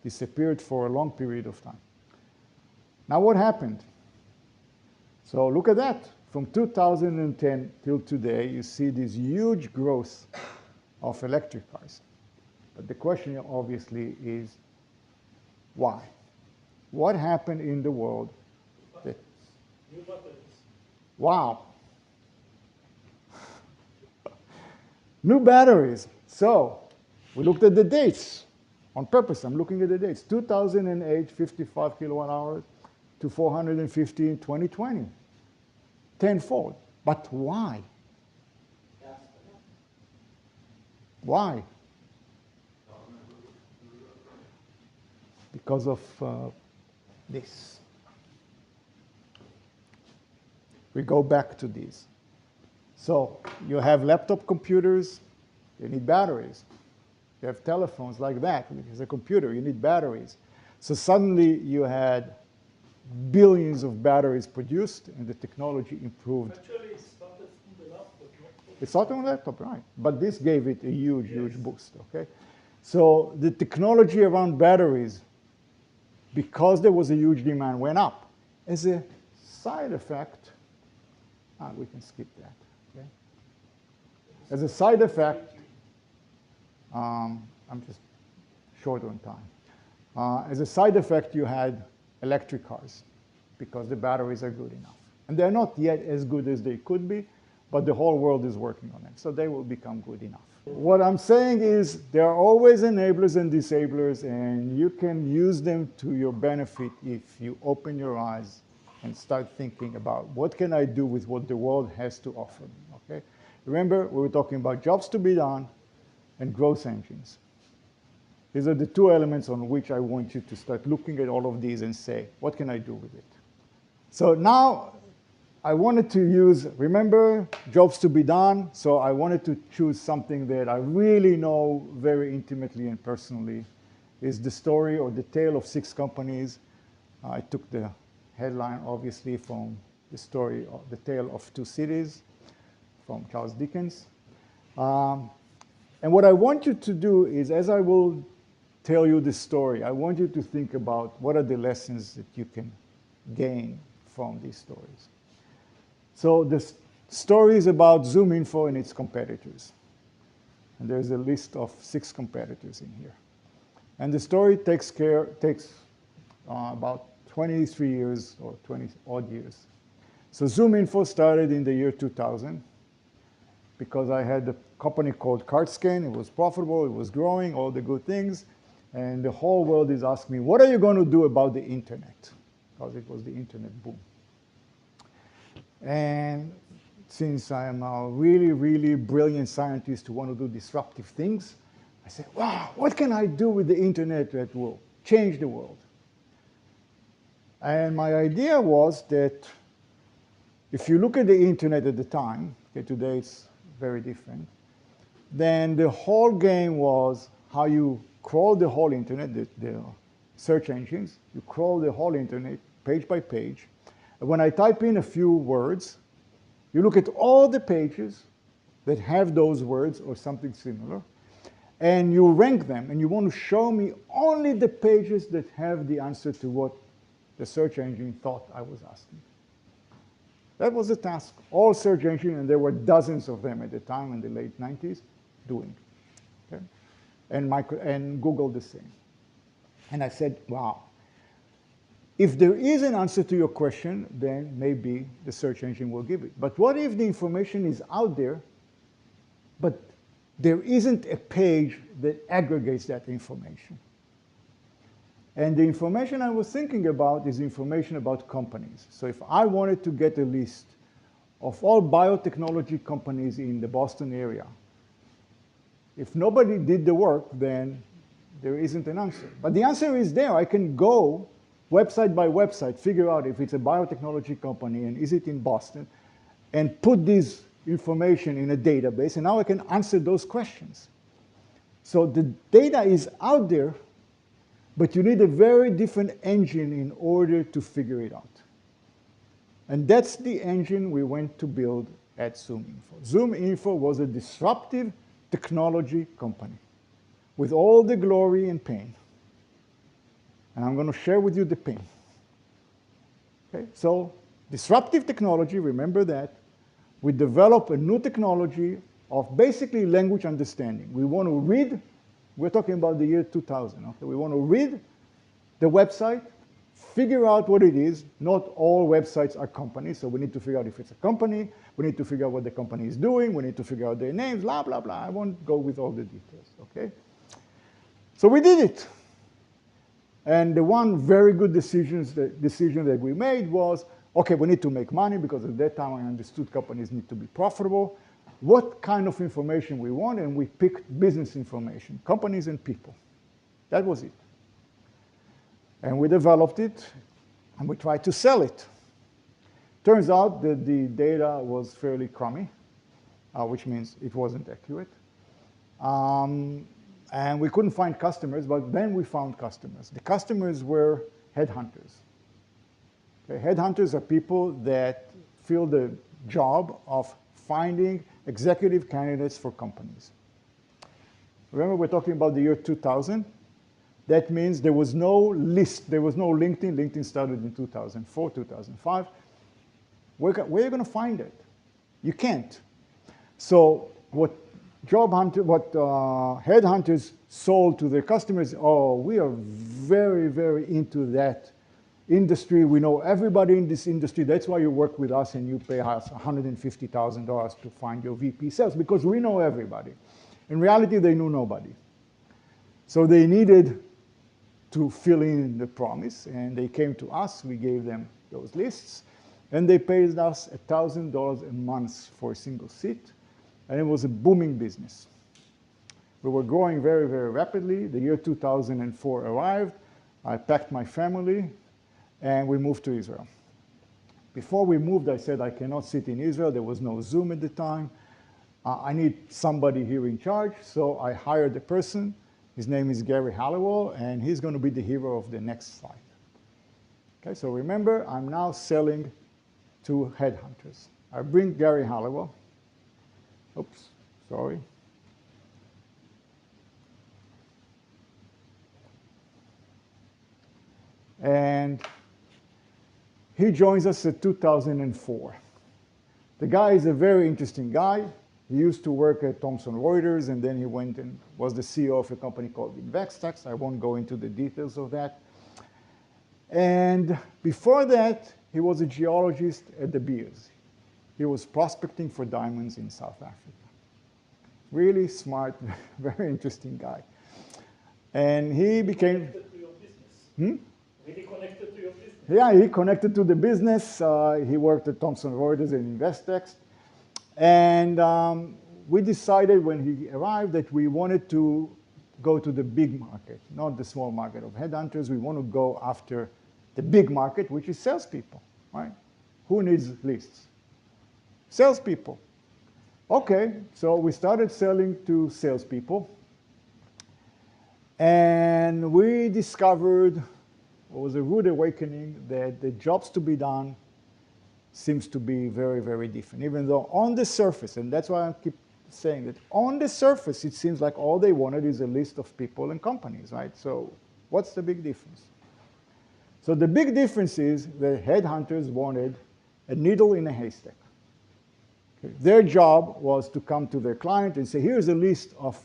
disappeared for a long period of time. Now what happened? So look at that. From 2010 till today, you see this huge growth of electric cars. But the question obviously is, why? What happened in the world? New batteries. Wow. New batteries. So we looked at the dates. On purpose, I'm looking at the dates. 2008, 55 kilowatt hours to 450 in 2020. Tenfold. But why? Why? Because of this. We go back to these. So you have laptop computers, you need batteries. You have telephones like that. It's a computer, you need batteries. So suddenly you had billions of batteries produced and the technology improved. Actually, it started from the laptop. It started on laptop, right. But this gave it a huge, huge boost, okay? So the technology around batteries, because there was a huge demand, went up. As a side effect, we can skip that, okay? As a side effect, I'm just short on time. As a side effect, you had electric cars because the batteries are good enough. And they're not yet as good as they could be, but the whole world is working on them. So they will become good enough. What I'm saying is there are always enablers and disablers, and you can use them to your benefit if you open your eyes and start thinking about what can I do with what the world has to offer me, okay? Remember, we were talking about jobs to be done and growth engines. These are the two elements on which I want you to start looking at all of these and say, what can I do with it? So now I wanted to use, remember, jobs to be done. So I wanted to choose something that I really know very intimately and personally, is the story or the tale of 6 companies. I took the headline, obviously, from the story of the tale of 2 cities from Charles Dickens. And what I want you to do is, as I will tell you the story, I want you to think about what are the lessons that you can gain from these stories. So the story is about Zoominfo and its competitors. And there's a list of 6 competitors in here. And the story takes about 23 years or 20 odd years. So Zoominfo started in the year 2000 because I had a company called CardScan. It was profitable, it was growing, all the good things. And the whole world is asking me, what are you going to do about the internet? Because it was the internet boom. And since I am a really, really brilliant scientist who want to do disruptive things, I said, wow, what can I do with the internet that will change the world? And my idea was that if you look at the internet at the time, okay, today it's very different, then the whole game was how you crawl the whole internet, the search engines, you crawl the whole internet page by page. And when I type in a few words, you look at all the pages that have those words or something similar, and you rank them, and you want to show me only the pages that have the answer to what the search engine thought I was asking. That was the task. All search engines, and there were dozens of them at the time in the late 90s, doing. Okay? And Google the same. And I said, wow, if there is an answer to your question, then maybe the search engine will give it. But what if the information is out there, but there isn't a page that aggregates that information? And the information I was thinking about is information about companies. So if I wanted to get a list of all biotechnology companies in the Boston area, if nobody did the work, then there isn't an answer. But the answer is there. I can go website by website, figure out if it's a biotechnology company and is it in Boston, and put this information in a database, and now I can answer those questions. So the data is out there, but you need a very different engine in order to figure it out. And that's the engine we went to build at Zoominfo. Zoominfo was a disruptive technology company with all the glory and pain. And I'm going to share with you the pain. Okay? So disruptive technology, remember that. We develop a new technology of basically language understanding. We want to read, we're talking about the year 2000. Okay? We want to read the website, figure out what it is. Not all websites are companies, so we need to figure out if it's a company. We need to figure out what the company is doing. We need to figure out their names, blah, blah, blah. I won't go with all the details, okay? So we did it. And the one very good decision that we made was, okay, we need to make money, because at that time I understood companies need to be profitable. What kind of information we want? And we picked business information, companies and people. That was it. And we developed it, and we tried to sell it. Turns out that the data was fairly crummy, which means it wasn't accurate. And we couldn't find customers, but then we found customers. The customers were headhunters. Okay, headhunters are people that fill the job of finding executive candidates for companies. Remember, we're talking about the year 2000. That means there was no list. There was no LinkedIn. LinkedIn started in 2004, 2005. Where are you going to find it? You can't. So what headhunters sold to their customers, oh, we are very, very into that industry. We know everybody in this industry. That's why you work with us and you pay us $150,000 to find your VP sales, because we know everybody. In reality, they knew nobody. So they needed to fill in the promise, and they came to us. We gave them those lists, and they paid us $1,000 a month for a single seat, and it was a booming business. We were growing very, very rapidly. The year 2004 arrived. I packed my family, and we moved to Israel. Before we moved, I said, I cannot sit in Israel. There was no Zoom at the time. I need somebody here in charge, so I hired a person. His name is Gary Halliwell, and he's going to be the hero of the next slide. Okay, so remember, I'm now selling to headhunters. I bring Gary Halliwell. Oops, sorry. And he joins us in 2004. The guy is a very interesting guy. He used to work at Thomson Reuters, and then he went and was the CEO of a company called Invextex. I won't go into the details of that. And before that, he was a geologist at De Beers. He was prospecting for diamonds in South Africa. Really smart, very interesting guy. And he became... Connected to your business. Really connected to your business. Yeah, he connected to the business. He worked at Thomson Reuters and Investex. And we decided when he arrived that we wanted to go to the big market, not the small market of headhunters. We want to go after the big market, which is salespeople, right? Who needs lists? Salespeople. Okay, so we started selling to salespeople, and we discovered, it was a rude awakening, that the jobs to be done seems to be very, very different. Even though on the surface, and that's why I keep saying that on the surface, it seems like all they wanted is a list of people and companies, right? So what's the big difference? So the big difference is the headhunters wanted a needle in a haystack. Okay. Their job was to come to their client and say, here's a list of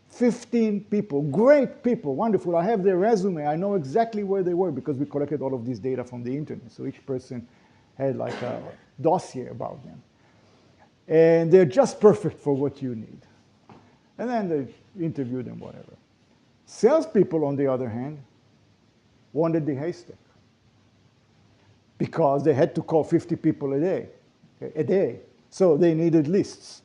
15 people, great people, wonderful. I have their resume. I know exactly where they were because we collected all of this data from the internet. So each person had like a dossier about them. And they're just perfect for what you need. And then they interview them, whatever. Salespeople, on the other hand, wanted the haystack because they had to call 50 people a day. So they needed lists.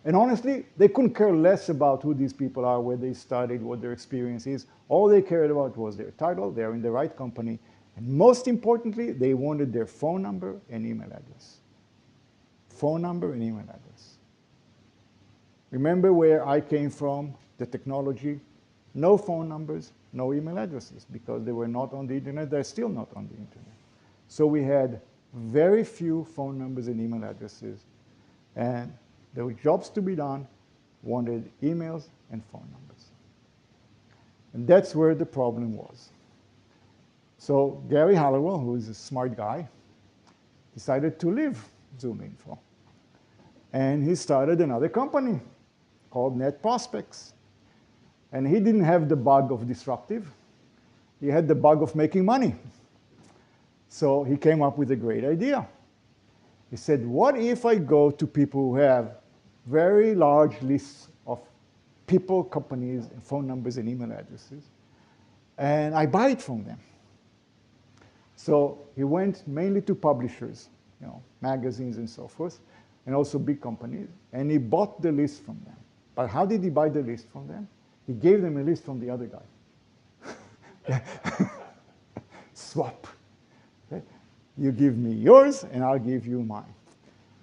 And honestly, they couldn't care less about who these people are, where they studied, what their experience is. All they cared about was their title, they're in the right company, and most importantly, they wanted their phone number and email address. Phone number and email address. Remember where I came from, the technology? No phone numbers, no email addresses, because they were not on the internet, they're still not on the internet. So we had very few phone numbers and email addresses, and there were jobs to be done, wanted emails and phone numbers. And that's where the problem was. So Gary Halliwell, who is a smart guy, decided to leave Zoominfo. And he started another company called Net Prospects. And he didn't have the bug of disruptive. He had the bug of making money. So he came up with a great idea. He said, what if I go to people who have very large lists of people, companies, and phone numbers and email addresses, and I buy it from them? So he went mainly to publishers, magazines and so forth, and also big companies, and he bought the list from them. But how did he buy the list from them? He gave them a list from the other guy. Swap. Okay? You give me yours, and I'll give you mine.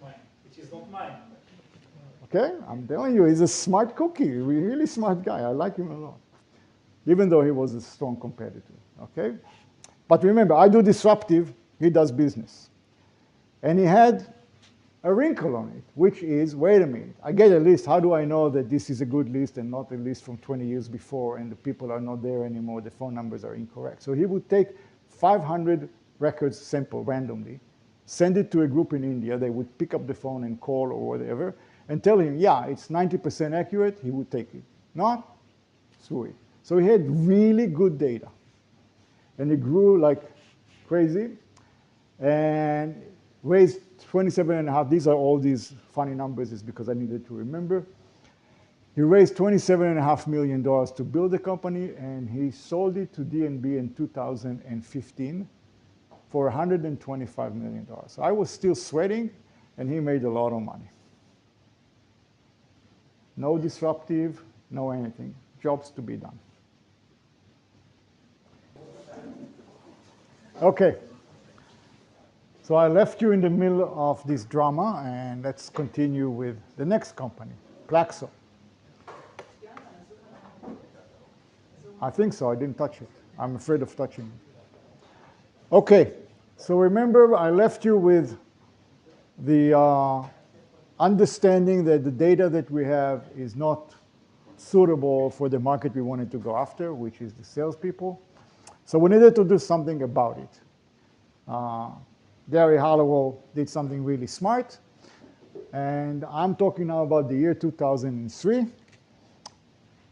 Mine, which is not mine. Okay? I'm telling you, he's a smart cookie, a really smart guy. I like him a lot, even though he was a strong competitor. Okay? But remember, I do disruptive, he does business. And he had a wrinkle on it, which is, wait a minute, I get a list, how do I know that this is a good list and not a list from 20 years before and the people are not there anymore, the phone numbers are incorrect? So he would take 500 records sample randomly, send it to a group in India, they would pick up the phone and call or whatever, and tell him, yeah, it's 90% accurate, he would take it. Not, screw it. So he had really good data. And he grew like crazy and raised 27.5, these are all these funny numbers, is because I needed to remember. He raised $27.5 million to build the company, and he sold it to D&B in 2015 for $125 million. So I was still sweating, and he made a lot of money. No disruptive, no anything, jobs to be done. Okay. So I left you in the middle of this drama, and let's continue with the next company, Plaxo. I think so, I didn't touch it. I'm afraid of touching it. Okay, so remember I left you with the understanding that the data that we have is not suitable for the market we wanted to go after, which is the salespeople. So we needed to do something about it. Gary Halliwell did something really smart, and I'm talking now about the year 2003.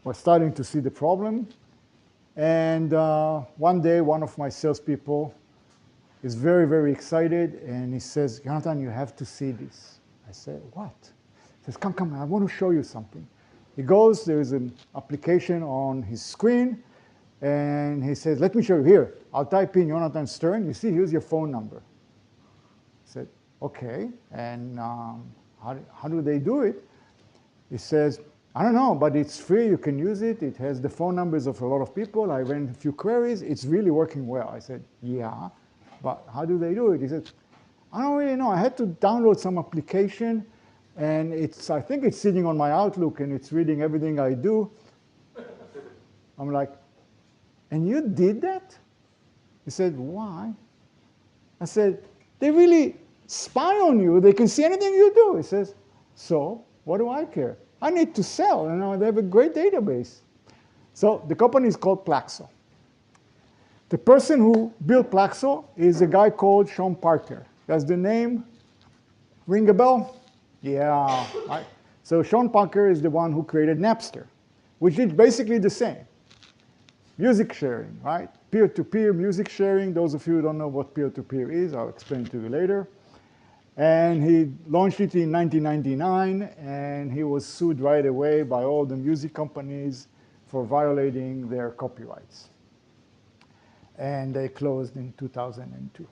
We're starting to see the problem, and one day one of my salespeople is very, very excited, and he says, Yonatan, you have to see this. I said, what? He says, come, I want to show you something. He goes, there's an application on his screen, and he says, let me show you here. I'll type in Yonatan Stern. You see, here's your phone number. I said, okay, and how do they do it? He says, I don't know, but it's free, you can use it. It has the phone numbers of a lot of people. I ran a few queries. It's really working well. I said, yeah, but how do they do it? He said, I don't really know. I had to download some application, and I think it's sitting on my Outlook, and it's reading everything I do. I'm like, and you did that? He said, why? I said, they really spy on you. They can see anything you do. He says, so what do I care? I need to sell, and they have a great database. So the company is called Plaxo. The person who built Plaxo is a guy called Sean Parker. Does the name ring a bell? Yeah. Right. So Sean Parker is the one who created Napster, which is basically the same. Music sharing, right? Peer-to-peer music sharing. Those of you who don't know what peer-to-peer is, I'll explain to you later. And he launched it in 1999, and he was sued right away by all the music companies for violating their copyrights. And they closed in 2002.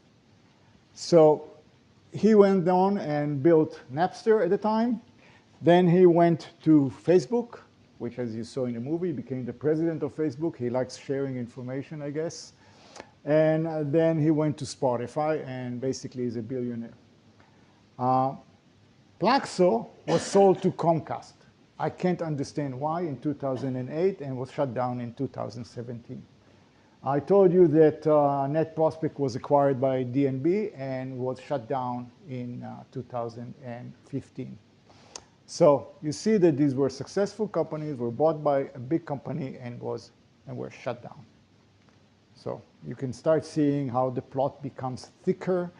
So he went on and built Napster at the time. Then he went to Facebook, which, as you saw in the movie, became the president of Facebook. He likes sharing information, I guess. And then he went to Spotify and basically is a billionaire. Plaxo was sold to Comcast. I can't understand why in 2008 and was shut down in 2017. I told you that NetProspect was acquired by DNB and was shut down in 2015. So you see that these were successful companies, were bought by a big company and were shut down. So you can start seeing how the plot becomes thicker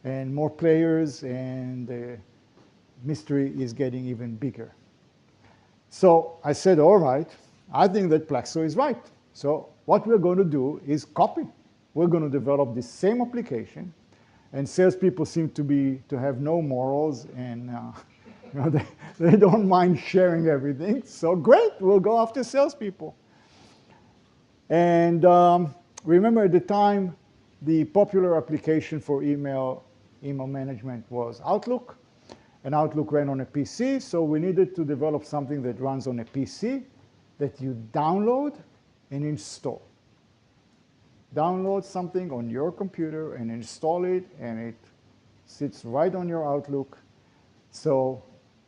and more players, and the mystery is getting even bigger. So I said, all right, I think that Plaxo is right. So what we're going to do is copy. We're going to develop the same application, and salespeople seem to have no morals, and they don't mind sharing everything. So great, we'll go after salespeople. And remember at the time, the popular application for email management was Outlook, and Outlook ran on a PC, so we needed to develop something that runs on a PC that you download and install. Download something on your computer and install it, and it sits right on your Outlook. So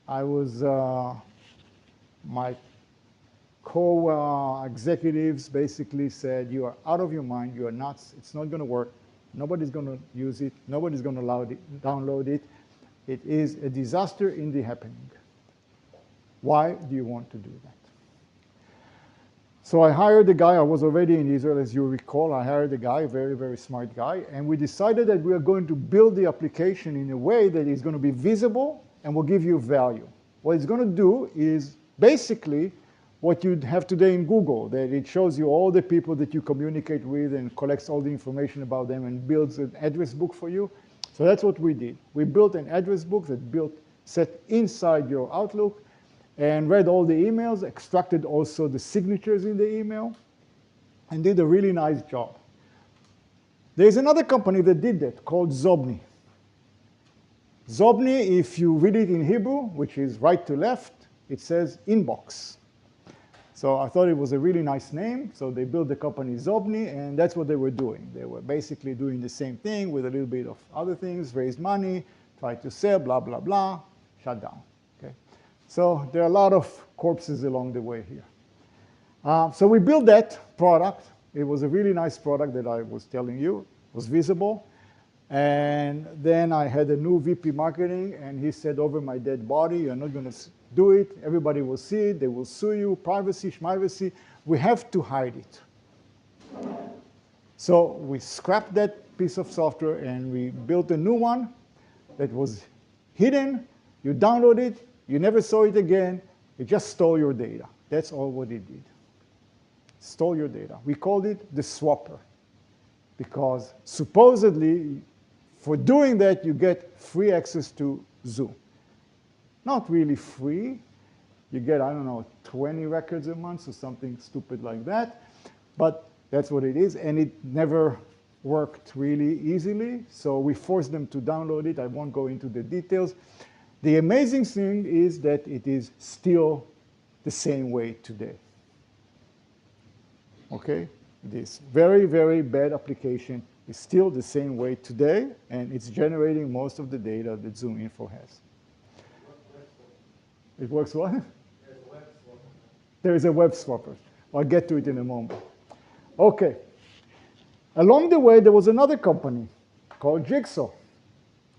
I was, my co-executives basically said, you are out of your mind, you are nuts, it's not going to work, nobody's going to use it, nobody's going to download it. It is a disaster in the happening. Why do you want to do that? So I hired a guy. I was already in Israel, as you recall. I hired a guy, a very, very smart guy, and we decided that we are going to build the application in a way that is going to be visible and will give you value. What it's going to do is basically what you have today in Google, that it shows you all the people that you communicate with and collects all the information about them and builds an address book for you. So that's what we did. We built an address book that set inside your Outlook and read all the emails, extracted also the signatures in the email, and did a really nice job. There's another company that did that called Zobni. Zobni, if you read it in Hebrew, which is right to left, it says inbox. So I thought it was a really nice name, so they built the company Zobni, and that's what they were doing. They were basically doing the same thing with a little bit of other things, raised money, tried to sell, blah, blah, blah, shut down. Okay? So there are a lot of corpses along the way here. So we built that product. It was a really nice product that I was telling you. It was visible. And then I had a new VP marketing, and he said, over my dead body, you're not going to do it. Everybody will see it. They will sue you. Privacy, schmivacy. We have to hide it. So we scrapped that piece of software, and we built a new one that was hidden. You download it. You never saw it again. It just stole your data. That's all what it did. Stole your data. We called it the swapper, because supposedly for doing that, you get free access to Zoo. Not really free. You get, I don't know, 20 records a month or something stupid like that. But that's what it is. And it never worked really easily. So we forced them to download it. I won't go into the details. The amazing thing is that it is still the same way today. Okay? This very, very bad application is still the same way today, and it's generating most of the data that Zoominfo has. It works what? There is a web swapper. I'll get to it in a moment. Okay. Along the way, there was another company called Jigsaw.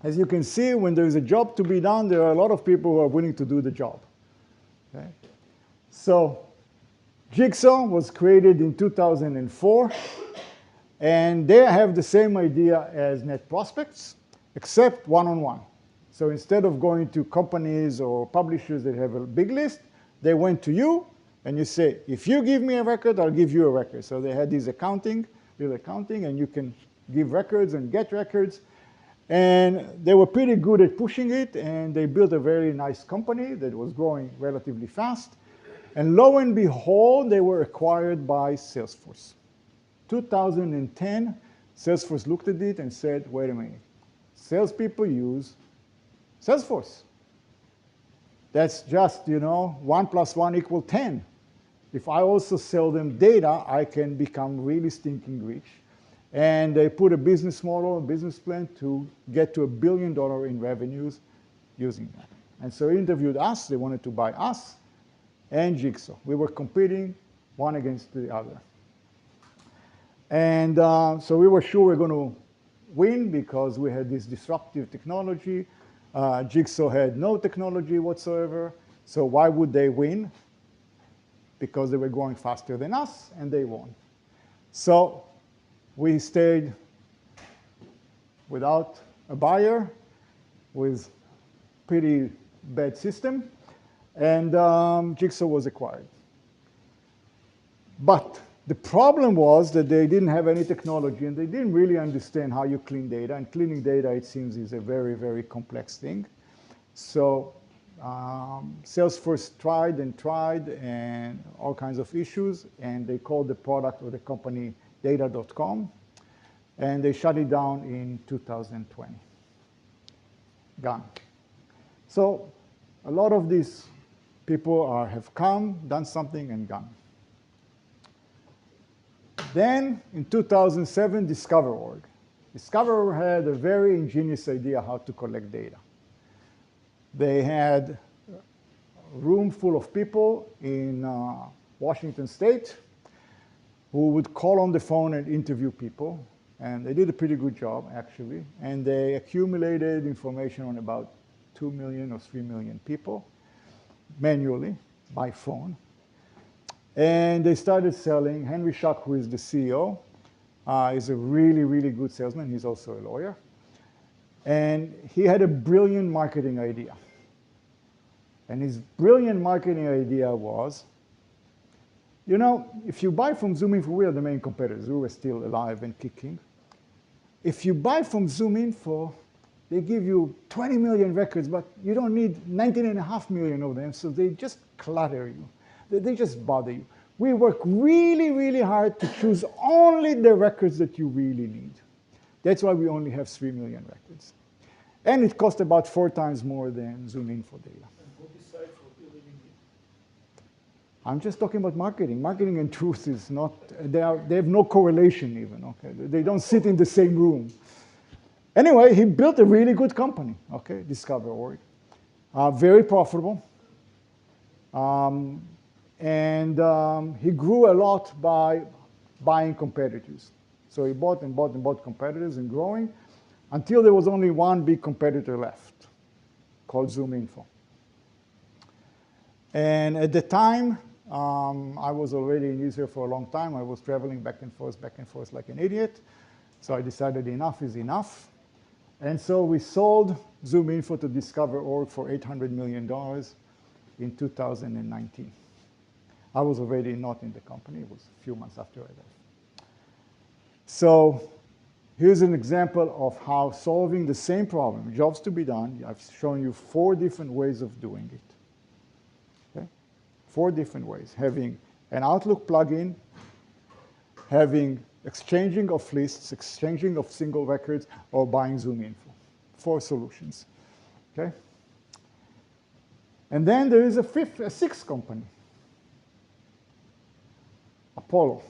As you can see, when there is a job to be done, there are a lot of people who are willing to do the job. Okay? So Jigsaw was created in 2004, and they have the same idea as Net Prospects, except one-on-one. So instead of going to companies or publishers that have a big list, they went to you, and you say, if you give me a record, I'll give you a record. So they had this accounting, and you can give records and get records. And they were pretty good at pushing it, and they built a very nice company that was growing relatively fast. And lo and behold, they were acquired by Salesforce. 2010, Salesforce looked at it and said, wait a minute, salespeople use Salesforce. That's just, 1 + 1 = 10. If I also sell them data, I can become really stinking rich. And they put a business model, a business plan to get to $1 billion in revenues using that. And so they interviewed us. They wanted to buy us and Jigsaw. We were competing one against the other. And so we were sure we were going to win because we had this disruptive technology. Jigsaw had no technology whatsoever. So why would they win? Because they were growing faster than us, and they won. So we stayed without a buyer, with pretty bad system, and Jigsaw was acquired. But the problem was that they didn't have any technology, and they didn't really understand how you clean data. And cleaning data, it seems, is a very, very complex thing. So Salesforce tried, and all kinds of issues, and they called the product or the company data.com, and they shut it down in 2020. Gone. So a lot of these people have come, done something, and gone. Then, in 2007, Discover.org. Discover.org had a very ingenious idea how to collect data. They had a room full of people in Washington State who would call on the phone and interview people. And they did a pretty good job, actually. And they accumulated information on about 2 million or 3 million people manually by phone. And they started selling. Henry Schuck, who is the CEO, is a really, really good salesman. He's also a lawyer. And he had a brilliant marketing idea. And his brilliant marketing idea was, if you buy from Zoominfo, we are the main competitors. We were still alive and kicking. If you buy from Zoominfo, they give you 20 million records, but you don't need 19.5 million of them, so they just clutter you. They just bother you. We work really, really hard to choose only the records that you really need. That's why we only have 3 million records. And it costs about 4 times more than Zoominfo data. And who decides what you really need? I'm just talking about marketing. Marketing and truth is not, they have no correlation even, okay? They don't sit in the same room. Anyway, he built a really good company, okay, Discover.org. Very profitable. And he grew a lot by buying competitors. So he bought and bought and bought competitors and growing until there was only one big competitor left called Zoominfo. And at the time, I was already in Israel for a long time. I was traveling back and forth like an idiot. So I decided enough is enough. And so we sold Zoominfo to Discover.org for $800 million in 2019. I was already not in the company. It was a few months after I left. So here's an example of how solving the same problem, jobs to be done. I've shown you 4 different ways of doing it. Okay? 4 different ways. Having an Outlook plugin, having exchanging of lists, exchanging of single records, or buying Zoominfo. 4 solutions. Okay? And then there is a 6th company. Apollo.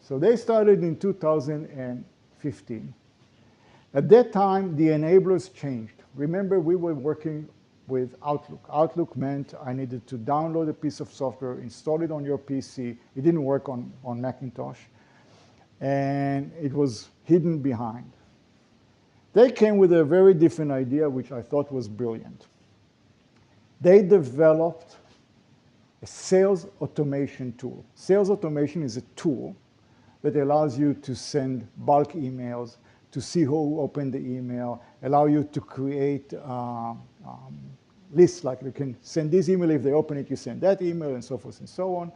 So they started in 2015. At that time, the enablers changed. Remember, we were working with Outlook. Outlook meant I needed to download a piece of software, install it on your PC. It didn't work on Macintosh, and it was hidden behind. They came with a very different idea, which I thought was brilliant. They developed a sales automation tool. Sales automation is a tool that allows you to send bulk emails, to see who opened the email, allow you to create lists, like you can send this email, if they open it, you send that email, and so forth and so on.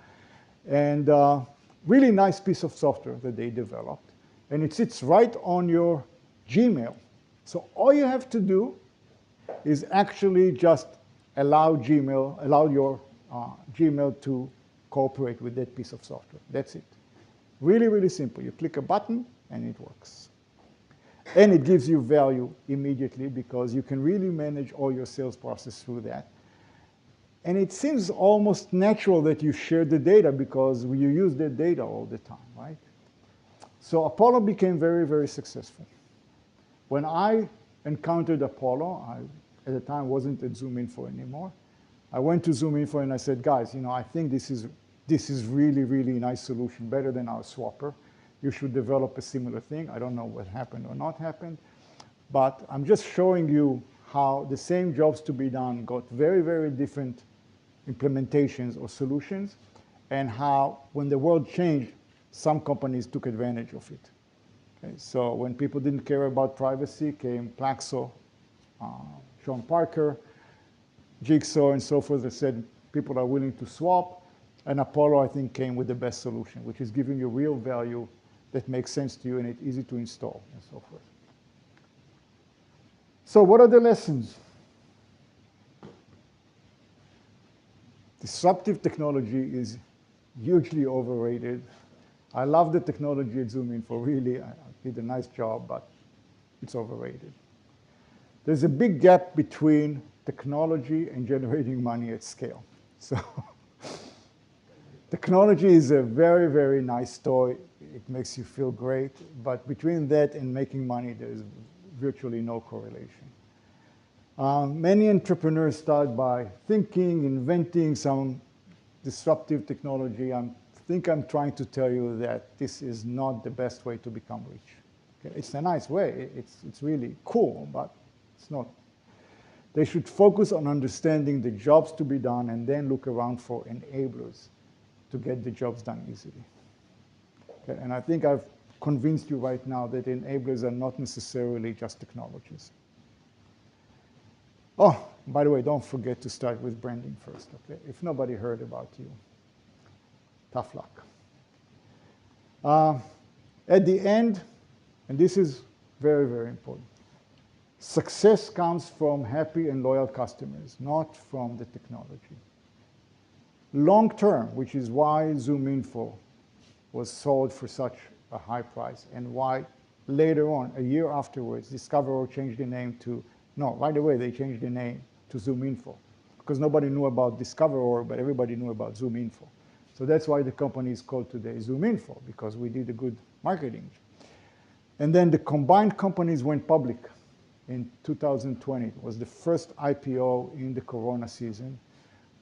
And really nice piece of software that they developed. And it sits right on your Gmail. So all you have to do is actually just allow your Gmail to cooperate with that piece of software. That's it. Really, really simple. You click a button, and it works. And it gives you value immediately because you can really manage all your sales process through that. And it seems almost natural that you share the data because you use that data all the time, right? So Apollo became very, very successful. When I encountered Apollo, I, at the time, wasn't at Zoominfo anymore. I went to Zoominfo and I said, guys, I think this is really, really nice solution, better than our swapper. You should develop a similar thing. I don't know what happened or not happened, but I'm just showing you how the same jobs to be done got very, very different implementations or solutions, and how when the world changed, some companies took advantage of it. Okay, so when people didn't care about privacy, came Plaxo, Sean Parker, Jigsaw, and so forth that said people are willing to swap. And Apollo, I think, came with the best solution, which is giving you real value that makes sense to you and it's easy to install and so forth. So what are the lessons? Disruptive technology is hugely overrated. I love the technology at Zoominfo, really. I did a nice job, but it's overrated. There's a big gap between technology and generating money at scale. So technology is a very, very nice toy. It makes you feel great. But between that and making money, there is virtually no correlation. Many entrepreneurs start by thinking, inventing some disruptive technology. I think I'm trying to tell you that this is not the best way to become rich. Okay? It's a nice way. It's really cool, but it's not. They should focus on understanding the jobs to be done and then look around for enablers to get the jobs done easily. Okay? And I think I've convinced you right now that enablers are not necessarily just technologies. Oh, by the way, don't forget to start with branding first, okay? If nobody heard about you, tough luck. At the end, and this is very, very important, success comes from happy and loyal customers, not from the technology. Long term, which is why Zoominfo was sold for such a high price, and why later on, a year afterwards, Discover changed the name to, no, right away they changed the name to Zoominfo, because nobody knew about Discover, but everybody knew about Zoominfo. So that's why the company is called today Zoominfo, because we did a good marketing. And then the combined companies went public in 2020. It was the first IPO in the Corona season.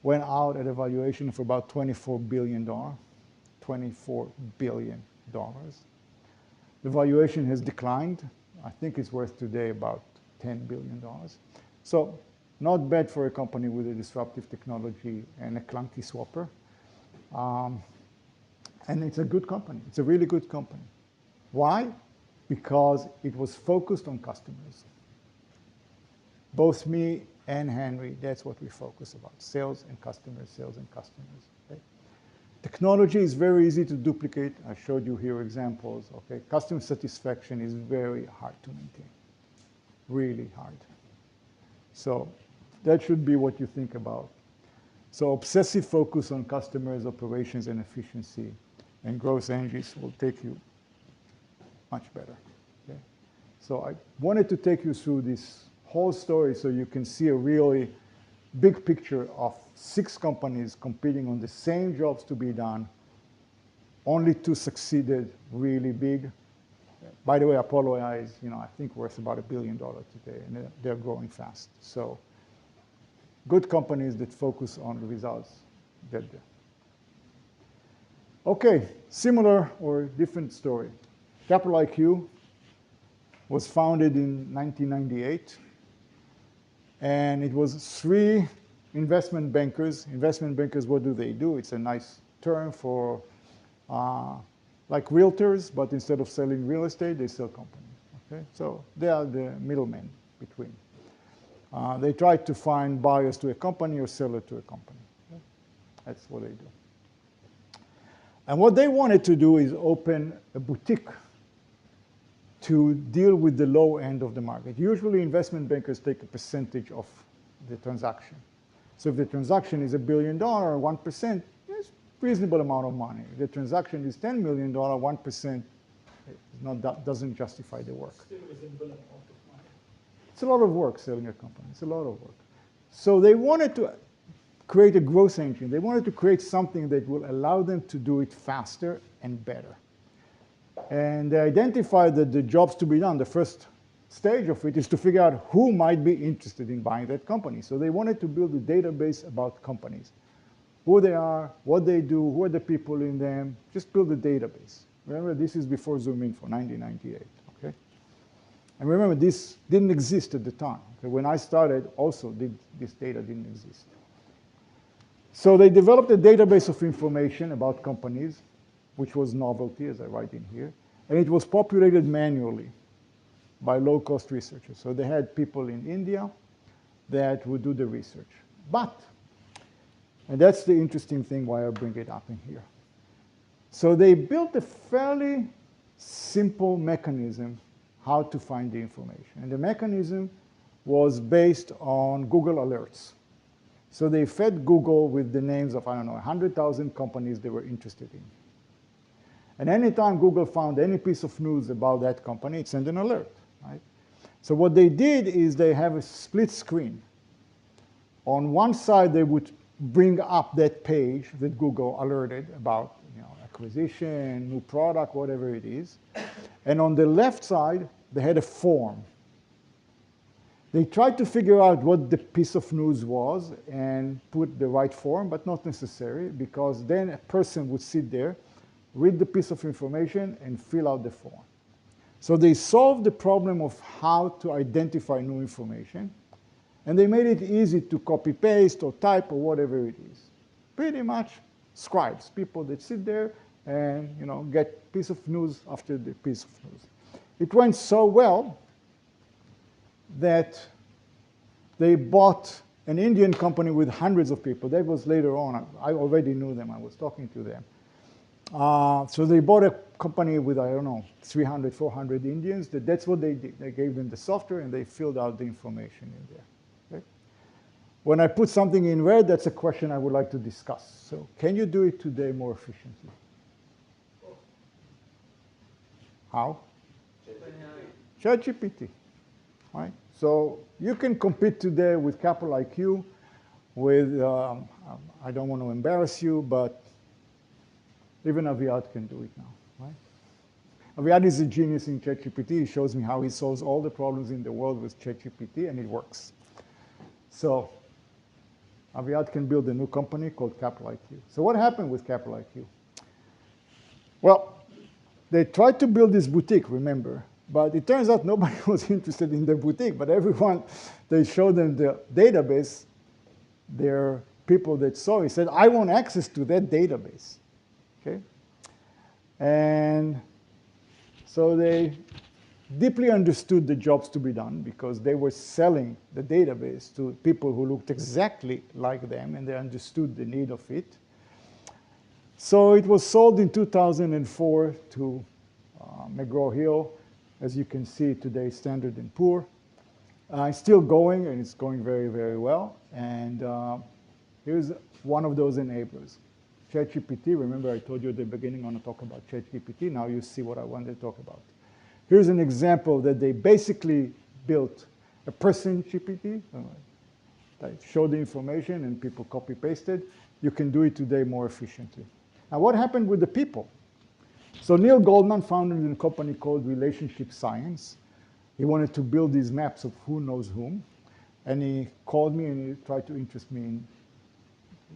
Went out at a valuation of about $24 billion. $24 billion. The valuation has declined. I think it's worth today about $10 billion. So not bad for a company with a disruptive technology and a clunky swapper. And it's a good company. It's a really good company. Why? Because it was focused on customers. Both me and Henry, that's what we focus about, sales and customers, sales and customers. Okay? Technology is very easy to duplicate. I showed you here examples. Okay? Customer satisfaction is very hard to maintain, really hard. So that should be what you think about. So obsessive focus on customers, operations, and efficiency, and growth engines will take you much better. Okay? So I wanted to take you through this whole story so you can see a really big picture of 6 companies competing on the same jobs to be done Only 2 succeeded really big. By the way, Apollo AI is, I think worth about $1 billion today, and they're growing fast. So good companies that focus on the results get there. Okay, similar or different story. Capital IQ was founded in 1998, and it was 3 investment bankers. Investment bankers, what do? It's a nice term for like realtors, but instead of selling real estate, they sell companies. Okay, so they are the middlemen between. They try to find buyers to a company or seller to a company. Okay? That's what they do. And what they wanted to do is open a boutique to deal with the low end of the market. Usually investment bankers take a percentage of the transaction. So if the transaction is $1 billion, 1%, it's a reasonable amount of money. If the transaction is $10 million, 1% doesn't justify the work. Still reasonable amount of money. It's a lot of work selling a company. It's a lot of work. So they wanted to create a growth engine. They wanted to create something that will allow them to do it faster and better. And they identified that the jobs to be done, the first stage of it is to figure out who might be interested in buying that company. So they wanted to build a database about companies, who they are, what they do, who are the people in them, just build a database. Remember, this is before Zoominfo, 1998, okay? And remember, this didn't exist at the time. Okay? When I started, also, this data didn't exist. So they developed a database of information about companies, which was novelty, as I write in here, and it was populated manually by low-cost researchers. So they had people in India that would do the research. But, and that's the interesting thing why I bring it up in here. So they built a fairly simple mechanism how to find the information. And the mechanism was based on Google Alerts. So they fed Google with the names of, 100,000 companies they were interested in. And anytime Google found any piece of news about that company, it sent an alert, right? So what they did is they have a split screen. On one side, they would bring up that page that Google alerted about, acquisition, new product, whatever it is. And on the left side, they had a form. They tried to figure out what the piece of news was and put the right form, but not necessary, because then a person would sit there, read the piece of information, and fill out the form. So they solved the problem of how to identify new information, and they made it easy to copy-paste or type or whatever it is. Pretty much scribes, people that sit there and get piece of news after the piece of news. It went so well that they bought an Indian company with hundreds of people. That was later on. I already knew them. I was talking to them. So they bought a company with, 300, 400 Indians. That's what they did. They gave them the software, and they filled out the information in there. Okay? When I put something in red, that's a question I would like to discuss. So can you do it today more efficiently? How? ChatGPT. Right? So you can compete today with Capital IQ, with, I don't want to embarrass you, but even Aviad can do it now. Right? Aviad is a genius in ChatGPT. He shows me how he solves all the problems in the world with ChatGPT, and it works. So Aviad can build a new company called Capital IQ. So what happened with Capital IQ? Well, they tried to build this boutique, remember, but it turns out nobody was interested in the boutique, but everyone, they showed them the database, their people that saw it said, I want access to that database, okay? And so they deeply understood the jobs to be done because they were selling the database to people who looked exactly like them, and they understood the need of it. So it was sold in 2004 to McGraw-Hill. As you can see today, Standard & Poor's. It's still going, and it's going very, very well. And here's one of those enablers. ChatGPT, remember I told you at the beginning I want to talk about ChatGPT. Now you see what I wanted to talk about. Here's an example that they basically built a person GPT. They showed the information and people copy-pasted. You can do it today more efficiently. Now what happened with the people? So Neil Goldman founded a company called Relationship Science. He wanted to build these maps of who knows whom. And he called me and he tried to interest me in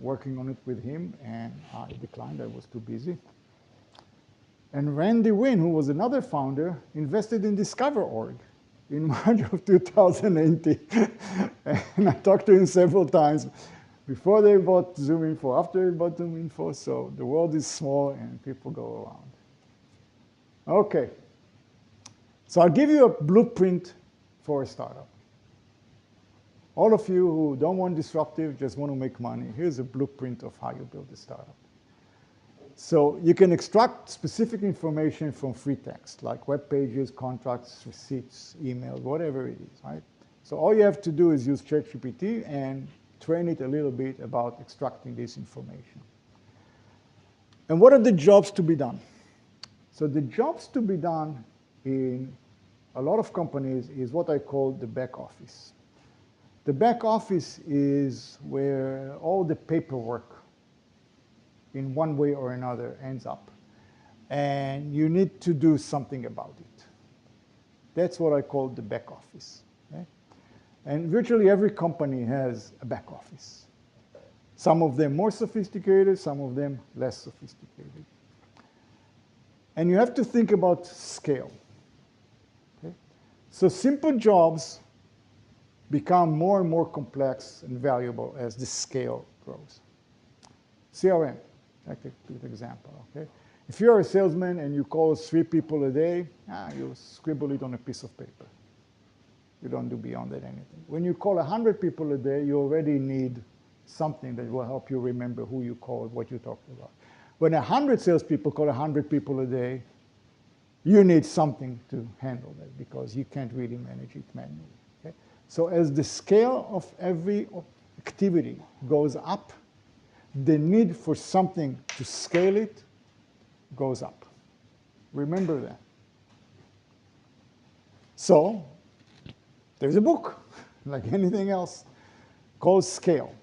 working on it with him. And I declined, I was too busy. And Randy Wynn, who was another founder, invested in Discover.org in March of 2018. And I talked to him several times before they bought Zoominfo, after they bought Zoominfo. So the world is small and people go around. Okay. So I'll give you a blueprint for a startup. All of you who don't want disruptive, just want to make money, here's a blueprint of how you build a startup. So you can extract specific information from free text, like web pages, contracts, receipts, emails, whatever it is, right? So all you have to do is use ChatGPT and train it a little bit about extracting this information. And what are the jobs to be done? So the jobs to be done in a lot of companies is what I call the back office. The back office is where all the paperwork in one way or another ends up. And you need to do something about it. That's what I call the back office. Okay? And virtually every company has a back office. Some of them more sophisticated, some of them less sophisticated. And you have to think about scale. Okay? So simple jobs become more and more complex and valuable as the scale grows. CRM, like a good example, okay? If you're a salesman and you call 3 people a day, you scribble it on a piece of paper. You don't do beyond that anything. When you call 100 people a day, you already need something that will help you remember who you called, what you talked about. When 100 salespeople call 100 people a day, you need something to handle that because you can't really manage it manually. Okay? So as the scale of every activity goes up, the need for something to scale it goes up. Remember that. So there's a book, like anything else, called Scale.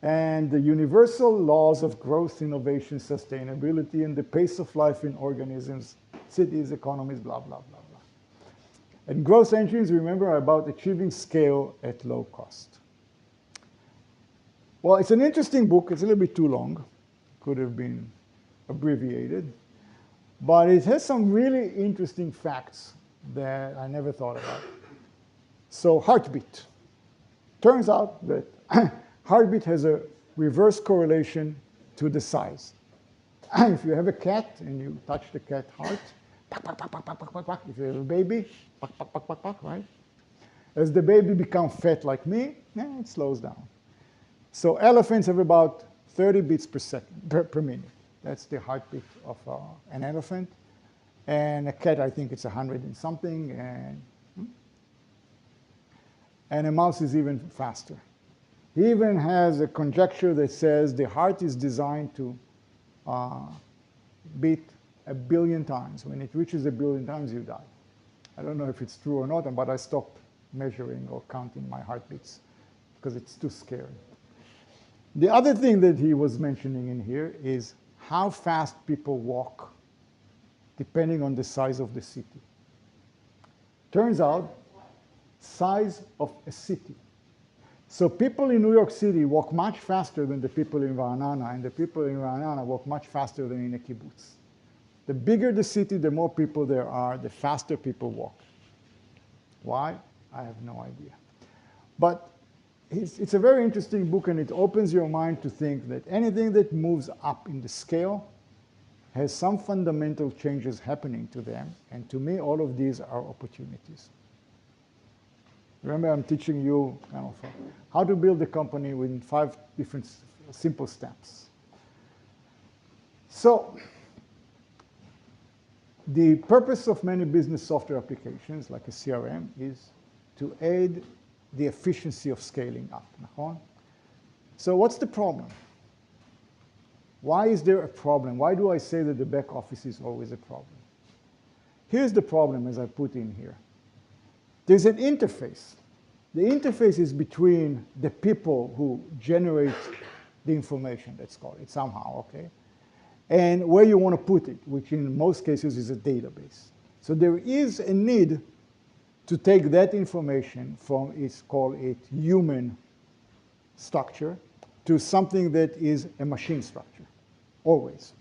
And the universal laws of growth, innovation, sustainability, and the pace of life in organisms, cities, economies, blah, blah, blah, blah. And growth engines, remember, are about achieving scale at low cost. Well, it's an interesting book. It's a little bit too long. Could have been abbreviated. But it has some really interesting facts that I never thought about. So heartbeat. Turns out that heartbeat has a reverse correlation to the size. If you have a cat and you touch the cat heart, pak, pak, pak, pak, pak, pak, pak, pak. If you have a baby, pak, pak, pak, pak, pak, right? As the baby becomes fat like me, it slows down. So elephants have about 30 beats per minute. That's the heartbeat of an elephant. And a cat, I think it's 100 and something. And a mouse is even faster. He even has a conjecture that says the heart is designed to beat 1 billion times. When it reaches 1 billion times, you die. I don't know if it's true or not, but I stopped measuring or counting my heartbeats because it's too scary. The other thing that he was mentioning in here is how fast people walk depending on the size of the city. Turns out, size of a city. So people in New York City walk much faster than the people in Ra'anana, and the people in Ra'anana walk much faster than in a kibbutz. The bigger the city, the more people there are, the faster people walk. Why? I have no idea. But it's a very interesting book, and it opens your mind to think that anything that moves up in the scale has some fundamental changes happening to them, and to me, all of these are opportunities. Remember, I'm teaching you kind of how to build a company with 5 different simple steps. So the purpose of many business software applications, like a CRM, is to aid the efficiency of scaling up. So what's the problem? Why is there a problem? Why do I say that the back office is always a problem? Here's the problem as I put in here. There's an interface. The interface is between the people who generate the information, let's call it somehow, okay, and where you want to put it, which in most cases is a database. So there is a need to take that information from its, call it human structure, to something that is a machine structure, always.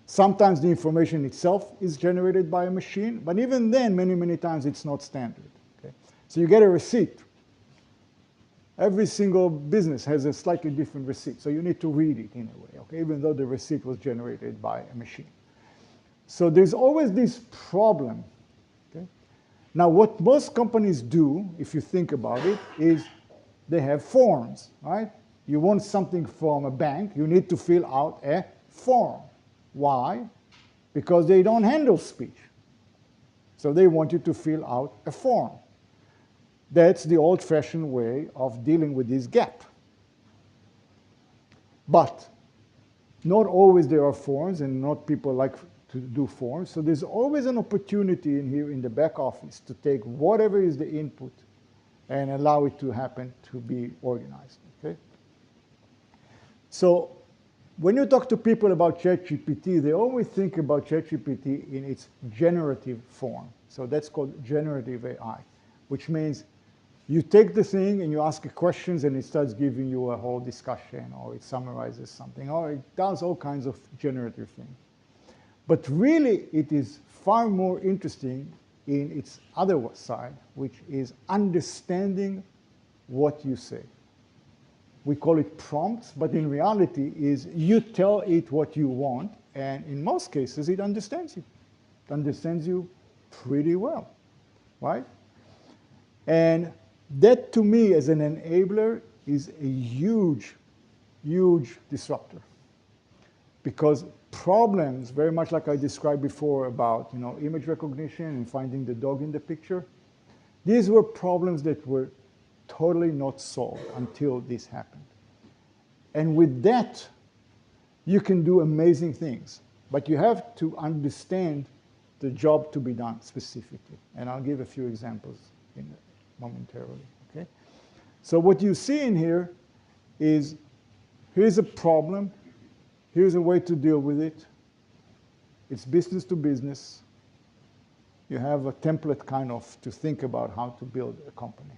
Sometimes the information itself is generated by a machine, but even then, many, many times it's not standard. Okay? So you get a receipt. Every single business has a slightly different receipt, so you need to read it in a way, okay? Even though the receipt was generated by a machine. So there's always this problem. Okay? Now, what most companies do, if you think about it, is they have forms, right? You want something from a bank, you need to fill out a form. Why? Because they don't handle speech. So they want you to fill out a form. That's the old-fashioned way of dealing with this gap. But not always there are forms, and not people like to do forms. So there's always an opportunity in here in the back office to take whatever is the input and allow it to happen to be organized. Okay? So when you talk to people about ChatGPT, they always think about ChatGPT in its generative form. So that's called generative AI, which means you take the thing and you ask it questions and it starts giving you a whole discussion, or it summarizes something, or it does all kinds of generative things. But really, it is far more interesting in its other side, which is understanding what you say. We call it prompts, but in reality is you tell it what you want, and in most cases, it understands you. It understands you pretty well, right? And that, to me, as an enabler, is a huge, huge disruptor. Because problems, very much like I described before about image recognition and finding the dog in the picture, these were problems that were totally not solved until this happened. And with that, you can do amazing things. But you have to understand the job to be done specifically. And I'll give a few examples momentarily. Okay? So what you see in here is, here's a problem. Here's a way to deal with it. It's business to business. You have a template kind of to think about how to build a company.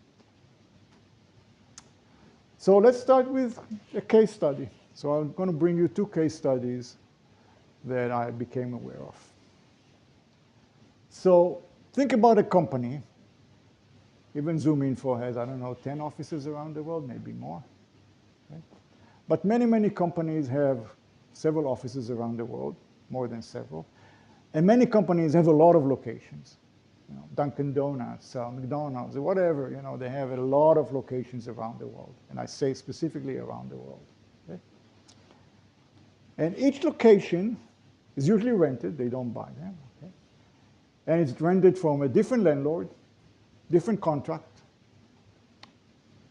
So let's start with a case study. So I'm going to bring you two case studies that I became aware of. So think about a company. Even Zoominfo has, I don't know, 10 offices around the world, maybe more. Okay? But many, many companies have several offices around the world, more than several. And many companies have a lot of locations. Dunkin' Donuts, McDonald's, whatever, they have a lot of locations around the world. And I say specifically around the world. Okay? And each location is usually rented. They don't buy them. Okay? And it's rented from a different landlord, different contract,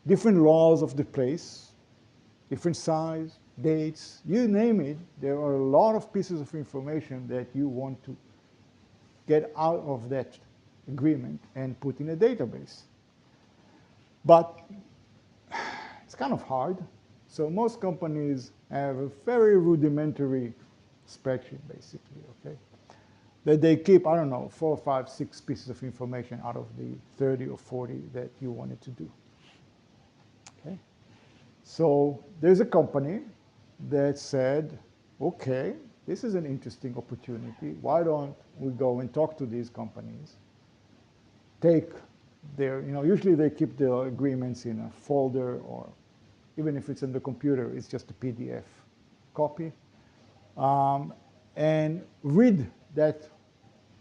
different laws of the place, different size, dates, you name it. There are a lot of pieces of information that you want to get out of that agreement and put in a database. But it's kind of hard. So most companies have a very rudimentary spreadsheet, basically, okay? That they keep, I don't know, 4, 5, 6 pieces of information out of the 30 or 40 that you wanted to do. Okay? So there's a company that said, okay, this is an interesting opportunity. Why don't we go and talk to these companies? Take their, usually they keep the agreements in a folder, or even if it's in the computer, it's just a PDF copy. And read that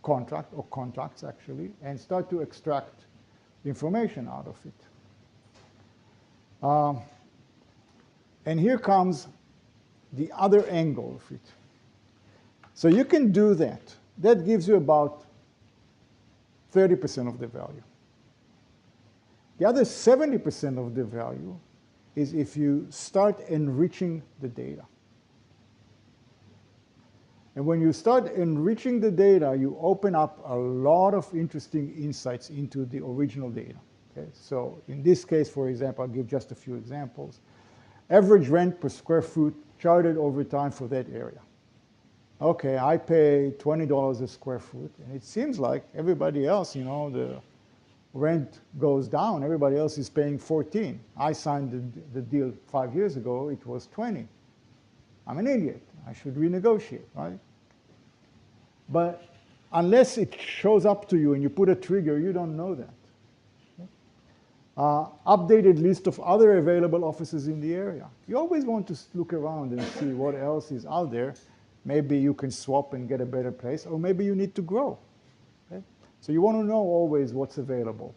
contract, or contracts actually, and start to extract the information out of it. And here comes the other angle of it. So you can do that. That gives you about 30% of the value. The other 70% of the value is if you start enriching the data. And when you start enriching the data, you open up a lot of interesting insights into the original data. Okay? So in this case, for example, I'll give just a few examples. Average rent per square foot charted over time for that area. Okay, I pay $20 a square foot, and it seems like everybody else, the rent goes down. Everybody else is paying 14. I signed the deal 5 years ago. It was 20. I'm an idiot. I should renegotiate, right? But unless it shows up to you and you put a trigger, you don't know that. Updated list of other available offices in the area. You always want to look around and see what else is out there. Maybe you can swap and get a better place, or maybe you need to grow. Okay? So you want to know always what's available.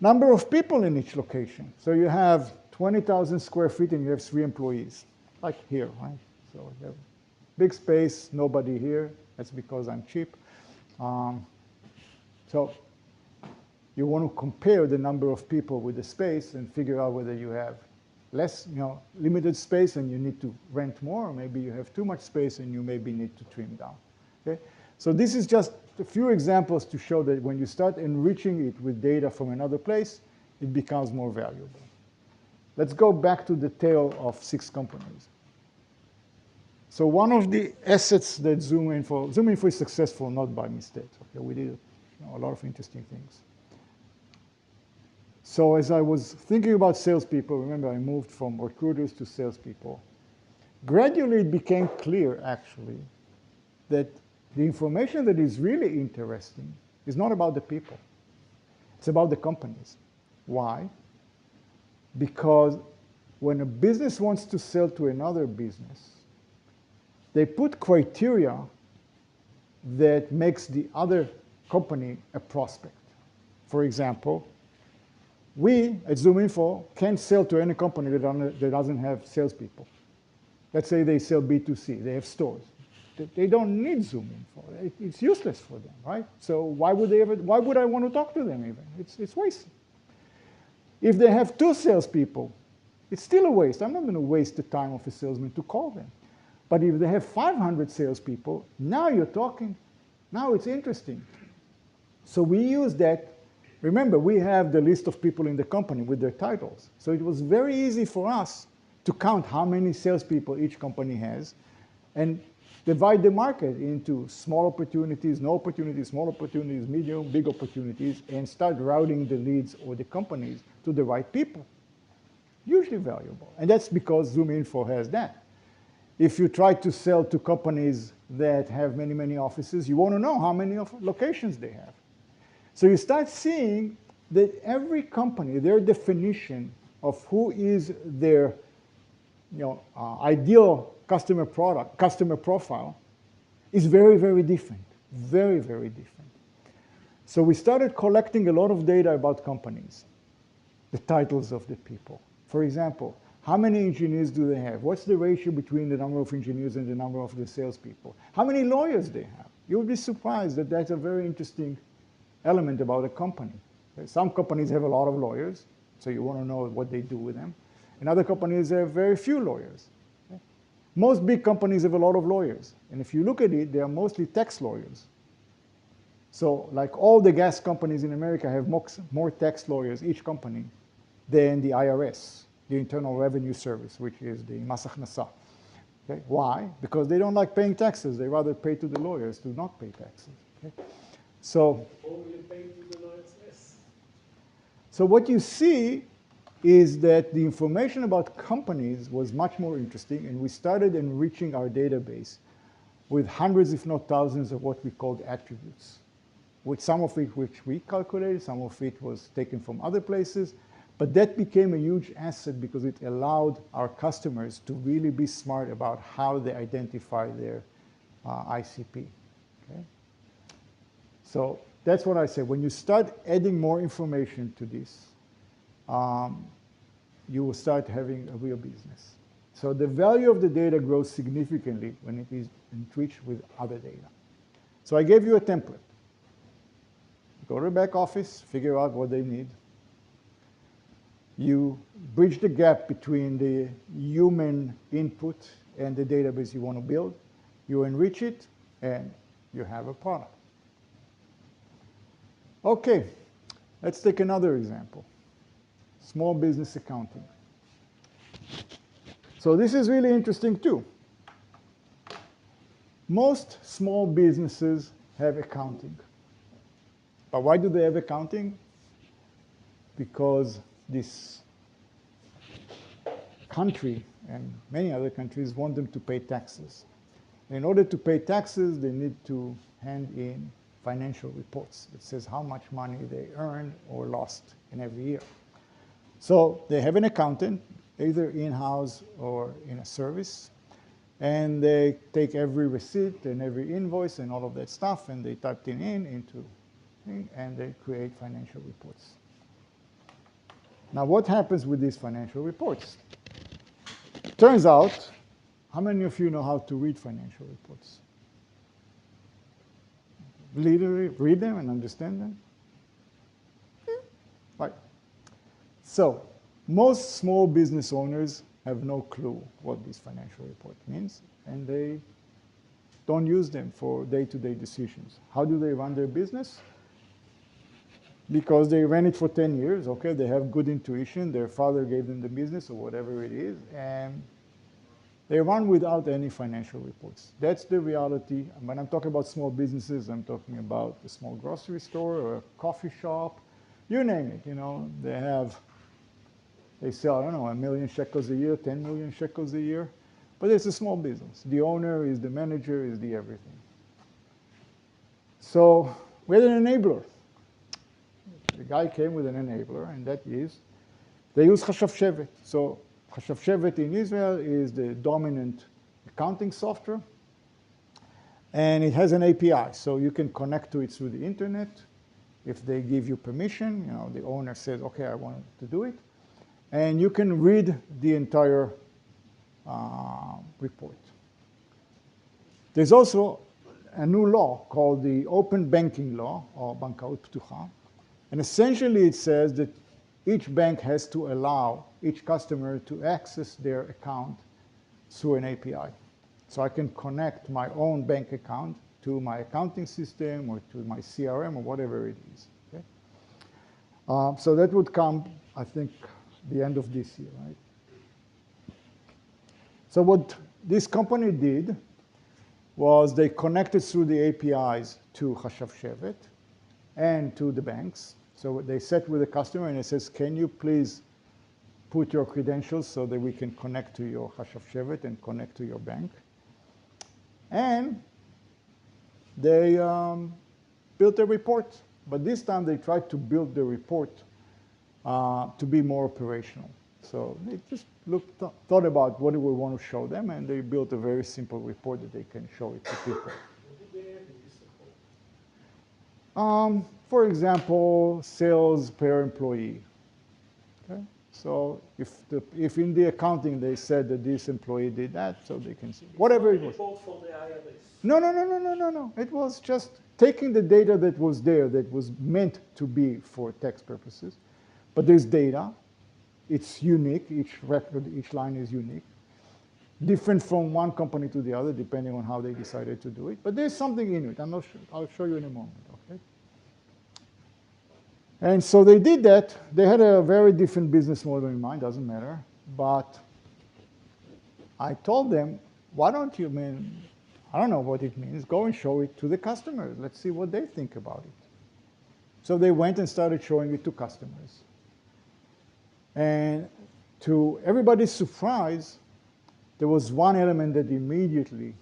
Number of people in each location. So you have 20,000 square feet and you have 3 employees, like here, right? So you have big space, nobody here. That's because I'm cheap. So you want to compare the number of people with the space and figure out whether you have less, limited space and you need to rent more, or maybe you have too much space and you maybe need to trim down. Okay? So this is just a few examples to show that when you start enriching it with data from another place, it becomes more valuable. Let's go back to the tale of 6 companies. So one of the assets that Zoominfo is successful not by mistake. Okay? We did a lot of interesting things. So as I was thinking about salespeople, remember I moved from recruiters to salespeople, gradually it became clear, actually, that the information that is really interesting is not about the people. It's about the companies. Why? Because when a business wants to sell to another business, they put criteria that makes the other company a prospect. For example, we at Zoominfo can't sell to any company that doesn't have salespeople. Let's say they sell B2C, they have stores. They don't need Zoominfo. It's useless for them, right? So why would I want to talk to them even? It's wasted. If they have 2 salespeople, it's still a waste. I'm not going to waste the time of a salesman to call them. But if they have 500 salespeople, now you're talking. Now it's interesting. So we use that. Remember, we have the list of people in the company with their titles. So it was very easy for us to count how many salespeople each company has and divide the market into small opportunities, no opportunities, small opportunities, medium, big opportunities, and start routing the leads or the companies to the right people. Hugely valuable. And that's because Zoominfo has that. If you try to sell to companies that have many, many offices, you want to know how many locations they have. So you start seeing that every company, their definition of who is their ideal customer profile is very, very different. Very, very different. So we started collecting a lot of data about companies, the titles of the people. For example, how many engineers do they have? What's the ratio between the number of engineers and the number of the salespeople? How many lawyers they have? You'll be surprised that that's a very interesting element about a company. Some companies have a lot of lawyers, so you want to know what they do with them. And other companies have very few lawyers. Most big companies have a lot of lawyers. And if you look at it, they are mostly tax lawyers. So like all the gas companies in America have more tax lawyers, each company, than the IRS, the Internal Revenue Service, which is the Mas הכנסה. Okay? Why? Because they don't like paying taxes. They rather pay to the lawyers to not pay taxes. Okay? So what you see is that the information about companies was much more interesting, and we started enriching our database with hundreds, if not thousands, of what we called attributes, with some of it which we calculated, some of it was taken from other places, but that became a huge asset because it allowed our customers to really be smart about how they identify their ICP. Okay? So that's what I say. When you start adding more information to this, you will start having a real business. So the value of the data grows significantly when it is enriched with other data. So I gave you a template. Go to the back office, figure out what they need. You bridge the gap between the human input and the database you want to build. You enrich it, and you have a product. Okay, let's take another example. Small business accounting. So this is really interesting too. Most small businesses have accounting. But why do they have accounting? Because this country and many other countries want them to pay taxes. In order to pay taxes, they need to hand in financial reports that says how much money they earned or lost in every year. So they have an accountant, either in-house or in a service, and they take every receipt and every invoice and all of that stuff, and they type it into thing, and they create financial reports. Now, what happens with these financial reports? Turns out, how many of you know how to read financial reports? Literally read them and understand them? Right. So, most small business owners have no clue what this financial report means, and they don't use them for day-to-day decisions. How do they run their business? Because they ran it for 10 years, okay, they have good intuition, their father gave them the business or whatever it is, and they run without any financial reports. That's the reality. And when I'm talking about small businesses, I'm talking about a small grocery store or a coffee shop, you name it, you know, they sell, I don't know, 1 million shekels a year, 10 million shekels a year, but it's a small business. The owner is the manager, is the everything. So we had an enabler. The guy came with an enabler, and that is, they use Chashav Shevet. So Chashav Shevet in Israel is the dominant accounting software, and it has an API, so you can connect to it through the internet. If they give you permission, you know, the owner says, okay, I want to do it, and you can read the entire report. There's also a new law called the Open Banking Law, or Bankaut Ptucha, and essentially it says that each bank has to allow each customer to access their account through an API. So I can connect my own bank account to my accounting system or to my CRM or whatever it is. Okay? So that would come, I think, the end of this year, right? So what this company did was they connected through the APIs to Chashav Shevet and to the banks. So they sat with the customer and it says, can you please put your credentials so that we can connect to your Chashav Shevet and connect to your bank? And they built a report. But this time they tried to build the report to be more operational. So they just thought about what do we want to show them, and they built a very simple report that they can show it to people. What do they have in this report? For example, sales per employee. Okay? So if in the accounting they said that this employee did that, so they can see whatever it was. Report for the IRS. No. It was just taking the data that was there that was meant to be for tax purposes, but there's data. It's unique. Each record, each line is unique. Different from one company to the other, depending on how they decided to do it. But there's something in it. I'm not sure. I'll show you in a moment. Okay. And so they did that. They had a very different business model in mind. Doesn't matter. But I told them, why don't you, I don't know what it means. Go and show it to the customers. Let's see what they think about it. So they went and started showing it to customers. And to everybody's surprise, there was one element that immediately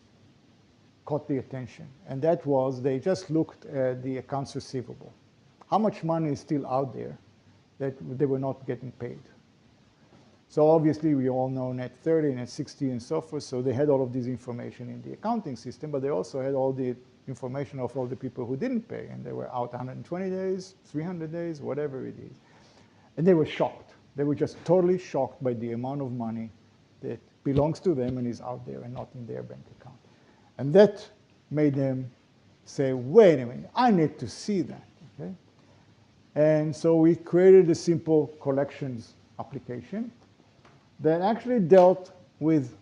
caught the attention, and that was they just looked at the accounts receivable. How much money is still out there that they were not getting paid? So obviously we all know net 30, net 60, and so forth, so they had all of this information in the accounting system, but they also had all the information of all the people who didn't pay, and they were out 120 days, 300 days, whatever it is. And they were shocked. They were just totally shocked by the amount of money that belongs to them and is out there and not in their bank account. And that made them say, wait a minute, I need to see that. Okay? And so we created a simple collections application that actually dealt with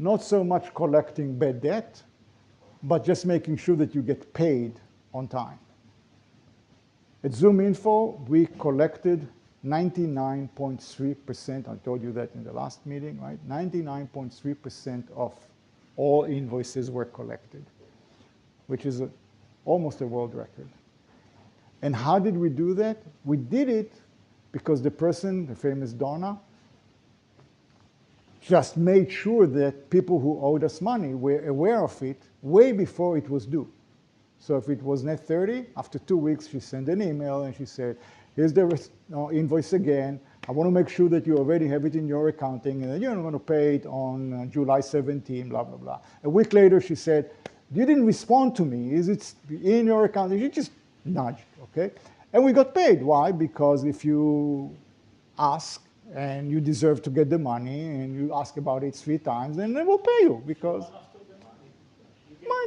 not so much collecting bad debt, but just making sure that you get paid on time. At Zoominfo, we collected 99.3%, I told you that in the last meeting, right? 99.3% of all invoices were collected, which is almost a world record. And how did we do that? We did it because the person, the famous Donna, just made sure that people who owed us money were aware of it way before it was due. So if it was net 30, after 2 weeks, she sent an email and she said, here's the invoice again. I want to make sure that you already have it in your accounting and that you're going to pay it on July 17, blah, blah, blah. A week later, she said, you didn't respond to me. Is it in your account? You just nudged, okay? And we got paid. Why? Because if you ask and you deserve to get the money and you ask about it 3 times, then they will pay you because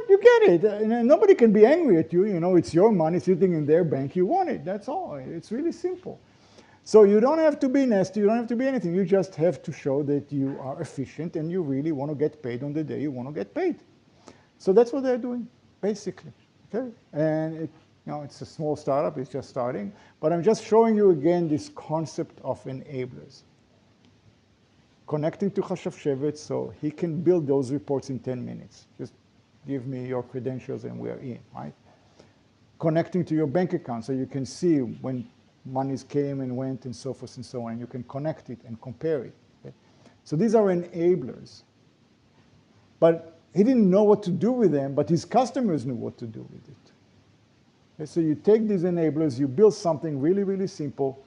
you get it. And nobody can be angry at you. You know, it's your money sitting in their bank. You want it. That's all. It's really simple. So you don't have to be nasty. You don't have to be anything. You just have to show that you are efficient and you really want to get paid on the day you want to get paid. So that's what they're doing, basically. Okay? And it's a small startup. It's just starting. But I'm just showing you again this concept of enablers. Connecting to Chashavshevet so he can build those reports in 10 minutes. Just give me your credentials and we're in, right? Connecting to your bank account so you can see when monies came and went and so forth and so on. And you can connect it and compare it. Okay? So these are enablers. But he didn't know what to do with them, but his customers knew what to do with it. Okay? So you take these enablers, you build something really, really simple,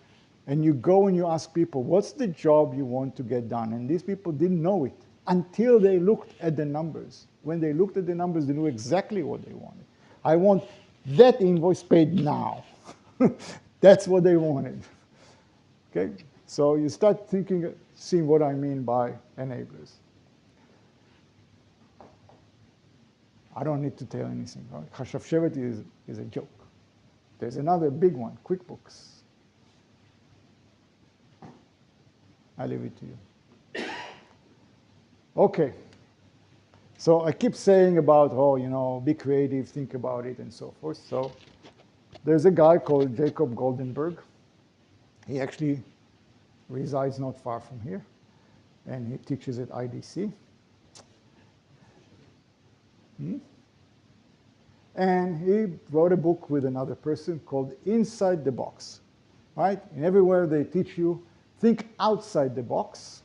and you go and you ask people, what's the job you want to get done? And these people didn't know it until they looked at the numbers. When they looked at the numbers, they knew exactly what they wanted. I want that invoice paid now. That's what they wanted. Okay? So you start seeing what I mean by enablers. I don't need to tell anything. Right? Chashavshevet is a joke. There's another big one, QuickBooks. I leave it to you. Okay. So I keep saying about, be creative, think about it, and so forth. So there's a guy called Jacob Goldenberg. He actually resides not far from here, and he teaches at IDC. And he wrote a book with another person called Inside the Box, right? And everywhere they teach you, think outside the box.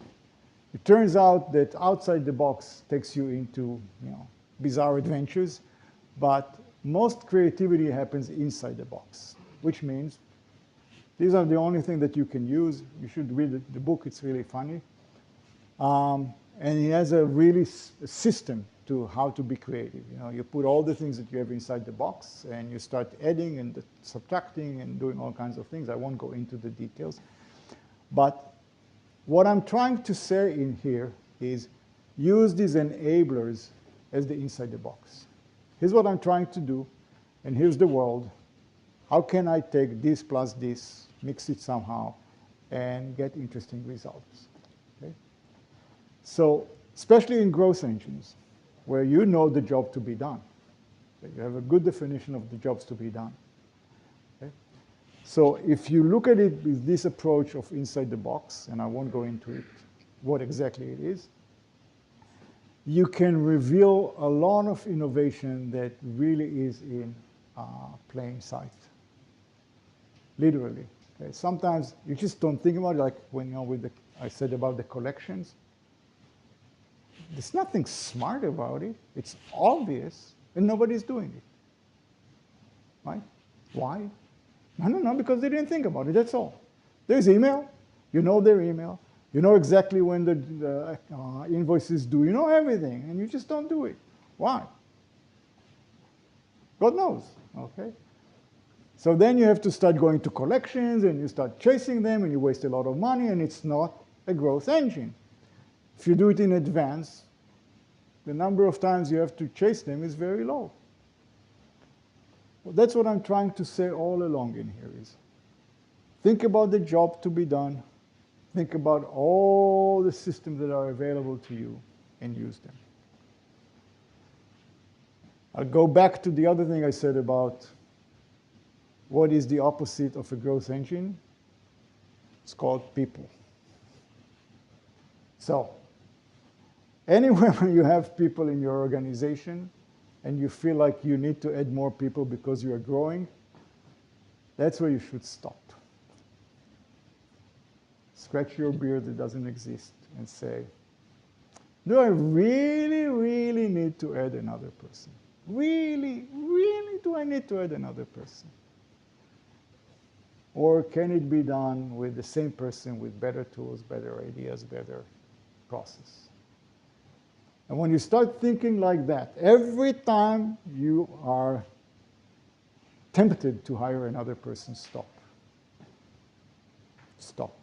It turns out that outside the box takes you into, bizarre adventures, but most creativity happens inside the box, which means these are the only thing that you can use. You should read the book. It's really funny. And he has a really system to how to be creative. You put all the things that you have inside the box, and you start adding and subtracting and doing all kinds of things. I won't go into the details. But what I'm trying to say in here is use these enablers as the inside the box. Here's what I'm trying to do, and here's the world. How can I take this plus this, mix it somehow, and get interesting results? Okay? So, especially in growth engines, where you know the job to be done. Okay? You have a good definition of the jobs to be done. Okay? So if you look at it with this approach of inside the box, and I won't go into it, what exactly it is, you can reveal a lot of innovation that really is in plain sight, literally. Okay? Sometimes you just don't think about it, like when I said about the collections. There's nothing smart about it. It's obvious, and nobody's doing it. Right? Why? I don't know, because they didn't think about it, that's all. There's email. You know their email. You know exactly when the invoice is due. You know everything, and you just don't do it. Why? God knows, okay? So then you have to start going to collections, and you start chasing them, and you waste a lot of money, and it's not a growth engine. If you do it in advance, the number of times you have to chase them is very low. Well, that's what I'm trying to say all along in here is, think about the job to be done, think about all the systems that are available to you, and use them. I'll go back to the other thing I said about what is the opposite of a growth engine. It's called people. So, anywhere where you have people in your organization and you feel like you need to add more people because you are growing, that's where you should stop. Scratch your beard that doesn't exist and say, do I really, really need to add another person? Really, really do I need to add another person? Or can it be done with the same person with better tools, better ideas, better process? And when you start thinking like that, every time you are tempted to hire another person, stop. Stop.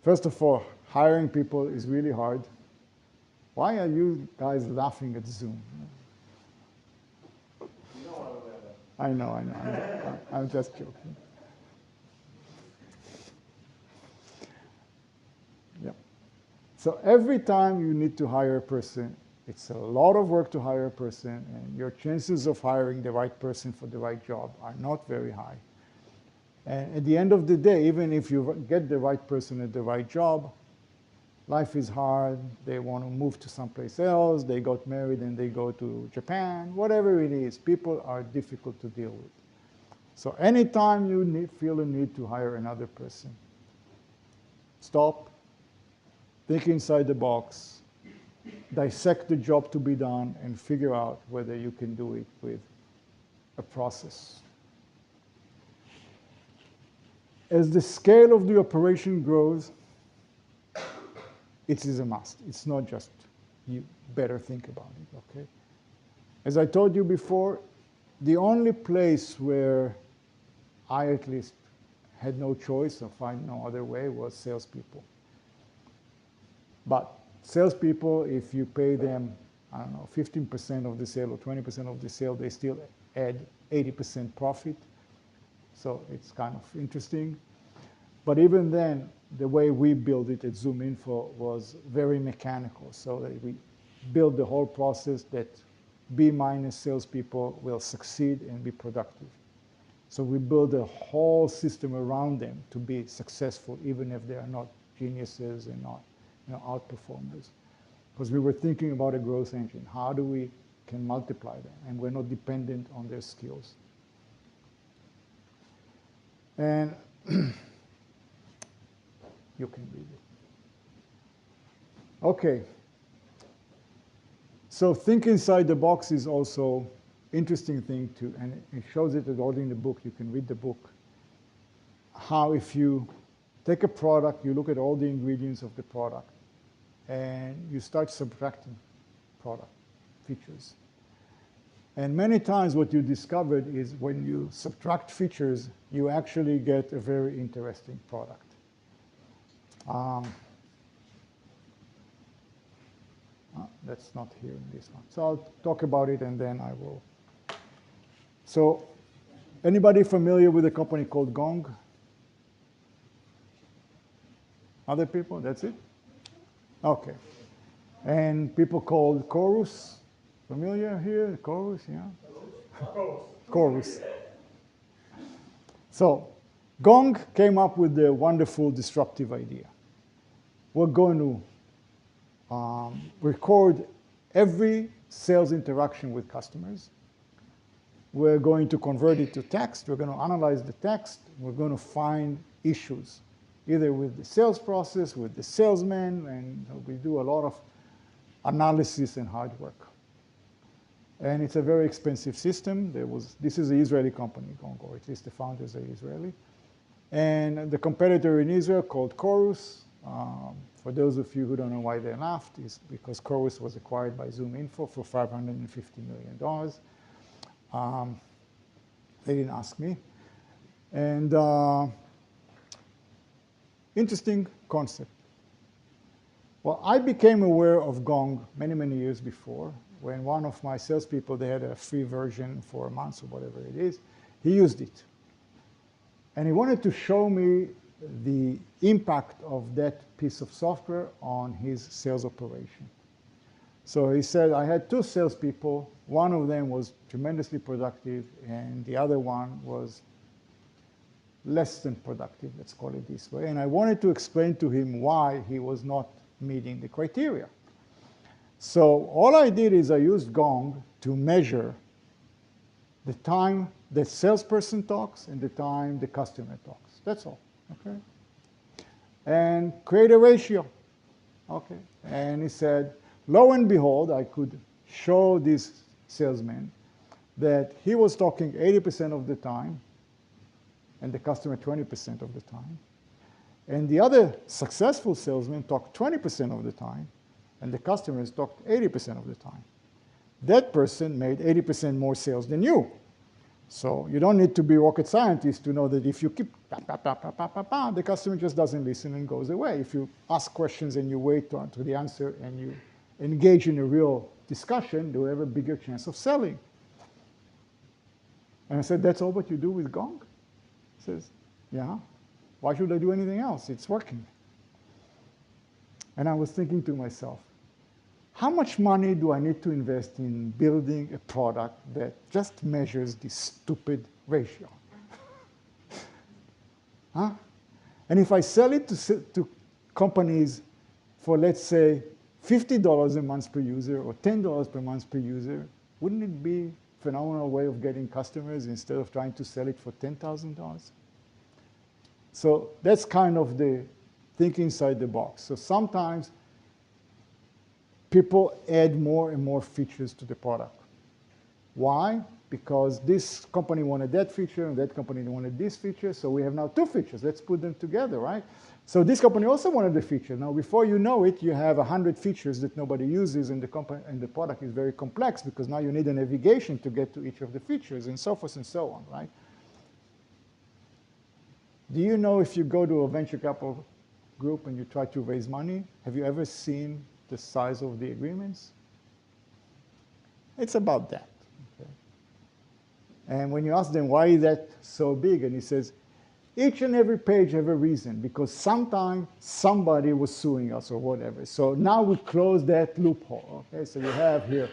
First of all, hiring people is really hard. Why are you guys laughing at Zoom? I know. I'm just joking. Yeah. So every time you need to hire a person, it's a lot of work to hire a person, and your chances of hiring the right person for the right job are not very high. And at the end of the day, even if you get the right person at the right job, life is hard, they want to move to someplace else, they got married and they go to Japan, whatever it is, people are difficult to deal with. So anytime you feel a need to hire another person, stop, think inside the box, dissect the job to be done, and figure out whether you can do it with a process. As the scale of the operation grows, it is a must. It's not just you better think about it, okay? As I told you before, the only place where I at least had no choice or find no other way was salespeople. But salespeople, if you pay them, I don't know, 15% of the sale or 20% of the sale, they still add 80% profit. So it's kind of interesting. But even then, the way we built it at Zoominfo was very mechanical, so that we built the whole process that B- salespeople will succeed and be productive. So we built a whole system around them to be successful, even if they are not geniuses and not outperformers. Because we were thinking about a growth engine. How do we can multiply them? And we're not dependent on their skills. And you can read it. Okay. So think inside the box is also interesting thing to, and it shows it all in the book. You can read the book. How if you take a product, you look at all the ingredients of the product, and you start subtracting product features. And many times what you discovered is when you subtract features, you actually get a very interesting product. That's not here in this one. So I'll talk about it and then I will. So anybody familiar with a company called Gong? Other people? That's it? Okay. And people called Chorus? Familiar here? Chorus, yeah? Chorus. So Gong came up with the wonderful disruptive idea. We're going to record every sales interaction with customers. We're going to convert it to text. We're going to analyze the text. We're going to find issues, either with the sales process, with the salesman, and we do a lot of analysis and hard work. And it's a very expensive system. This is an Israeli company, Gong, or at least the founders are Israeli. And the competitor in Israel called Chorus, for those of you who don't know why they laughed, is because Chorus was acquired by Zoominfo for $550 million. They didn't ask me. And interesting concept. Well, I became aware of Gong many, many years before when one of my salespeople, they had a free version for a month or whatever it is. He used it. And he wanted to show me the impact of that piece of software on his sales operation. So he said, I had two salespeople. One of them was tremendously productive, and the other one was less than productive, let's call it this way. And I wanted to explain to him why he was not meeting the criteria. So all I did is I used Gong to measure the time the salesperson talks and the time the customer talks. That's all, okay? And create a ratio, okay? And he said, lo and behold, I could show this salesman that he was talking 80% of the time and the customer 20% of the time. And the other successful salesman talked 20% of the time and the customers talked 80% of the time. That person made 80% more sales than you. So you don't need to be a rocket scientist to know that if you keep the customer just doesn't listen and goes away. If you ask questions and you wait to the answer and you engage in a real discussion, you have a bigger chance of selling. And I said, that's all what you do with Gong? He says, yeah. Why should I do anything else? It's working. And I was thinking to myself, how much money do I need to invest in building a product that just measures this stupid ratio? Huh? And if I sell it to companies for, let's say, $50 a month per user or $10 per month per user, wouldn't it be a phenomenal way of getting customers instead of trying to sell it for $10,000? So that's kind of the thinking inside the box. So sometimes people add more and more features to the product. Why? Because this company wanted that feature and that company wanted this feature, so we have now two features. Let's put them together, right? So this company also wanted the feature. Now, before you know it, you have 100 features that nobody uses, and the product is very complex because now you need a navigation to get to each of the features, and so forth and so on, right? Do you know if you go to a venture capital group and you try to raise money, have you ever seen the size of the agreements? It's about that. Okay? And when you ask them, why is that so big? And he says, each and every page have a reason, because sometime somebody was suing us or whatever. So now we close that loophole. Okay? So you have here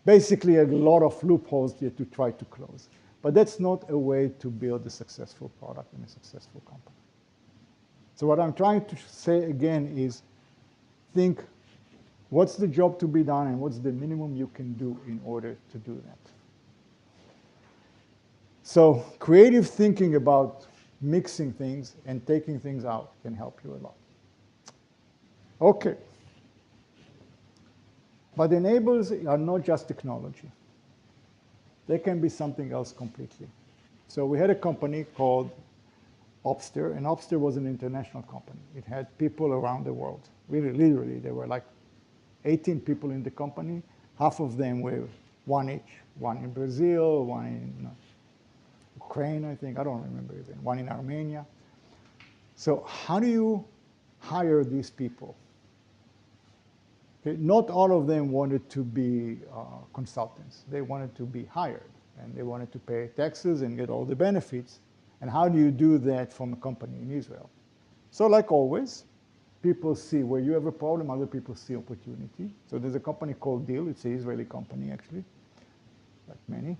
basically a lot of loopholes here to try to close. But that's not a way to build a successful product and a successful company. So what I'm trying to say again is, think what's the job to be done and what's the minimum you can do in order to do that. So creative thinking about mixing things and taking things out can help you a lot. Okay. But enablers are not just technology. They can be something else completely. So we had a company called Obster, and Obster was an international company. It had people around the world. Really, literally, there were like 18 people in the company. Half of them were one each. One in Brazil, one in Ukraine, I think. I don't remember even. One in Armenia. So how do you hire these people? Okay, not all of them wanted to be consultants. They wanted to be hired, and they wanted to pay taxes and get all the benefits. And how do you do that from a company in Israel? So like always, people see where you have a problem, other people see opportunity. So there's a company called Deal. It's an Israeli company, actually, like many.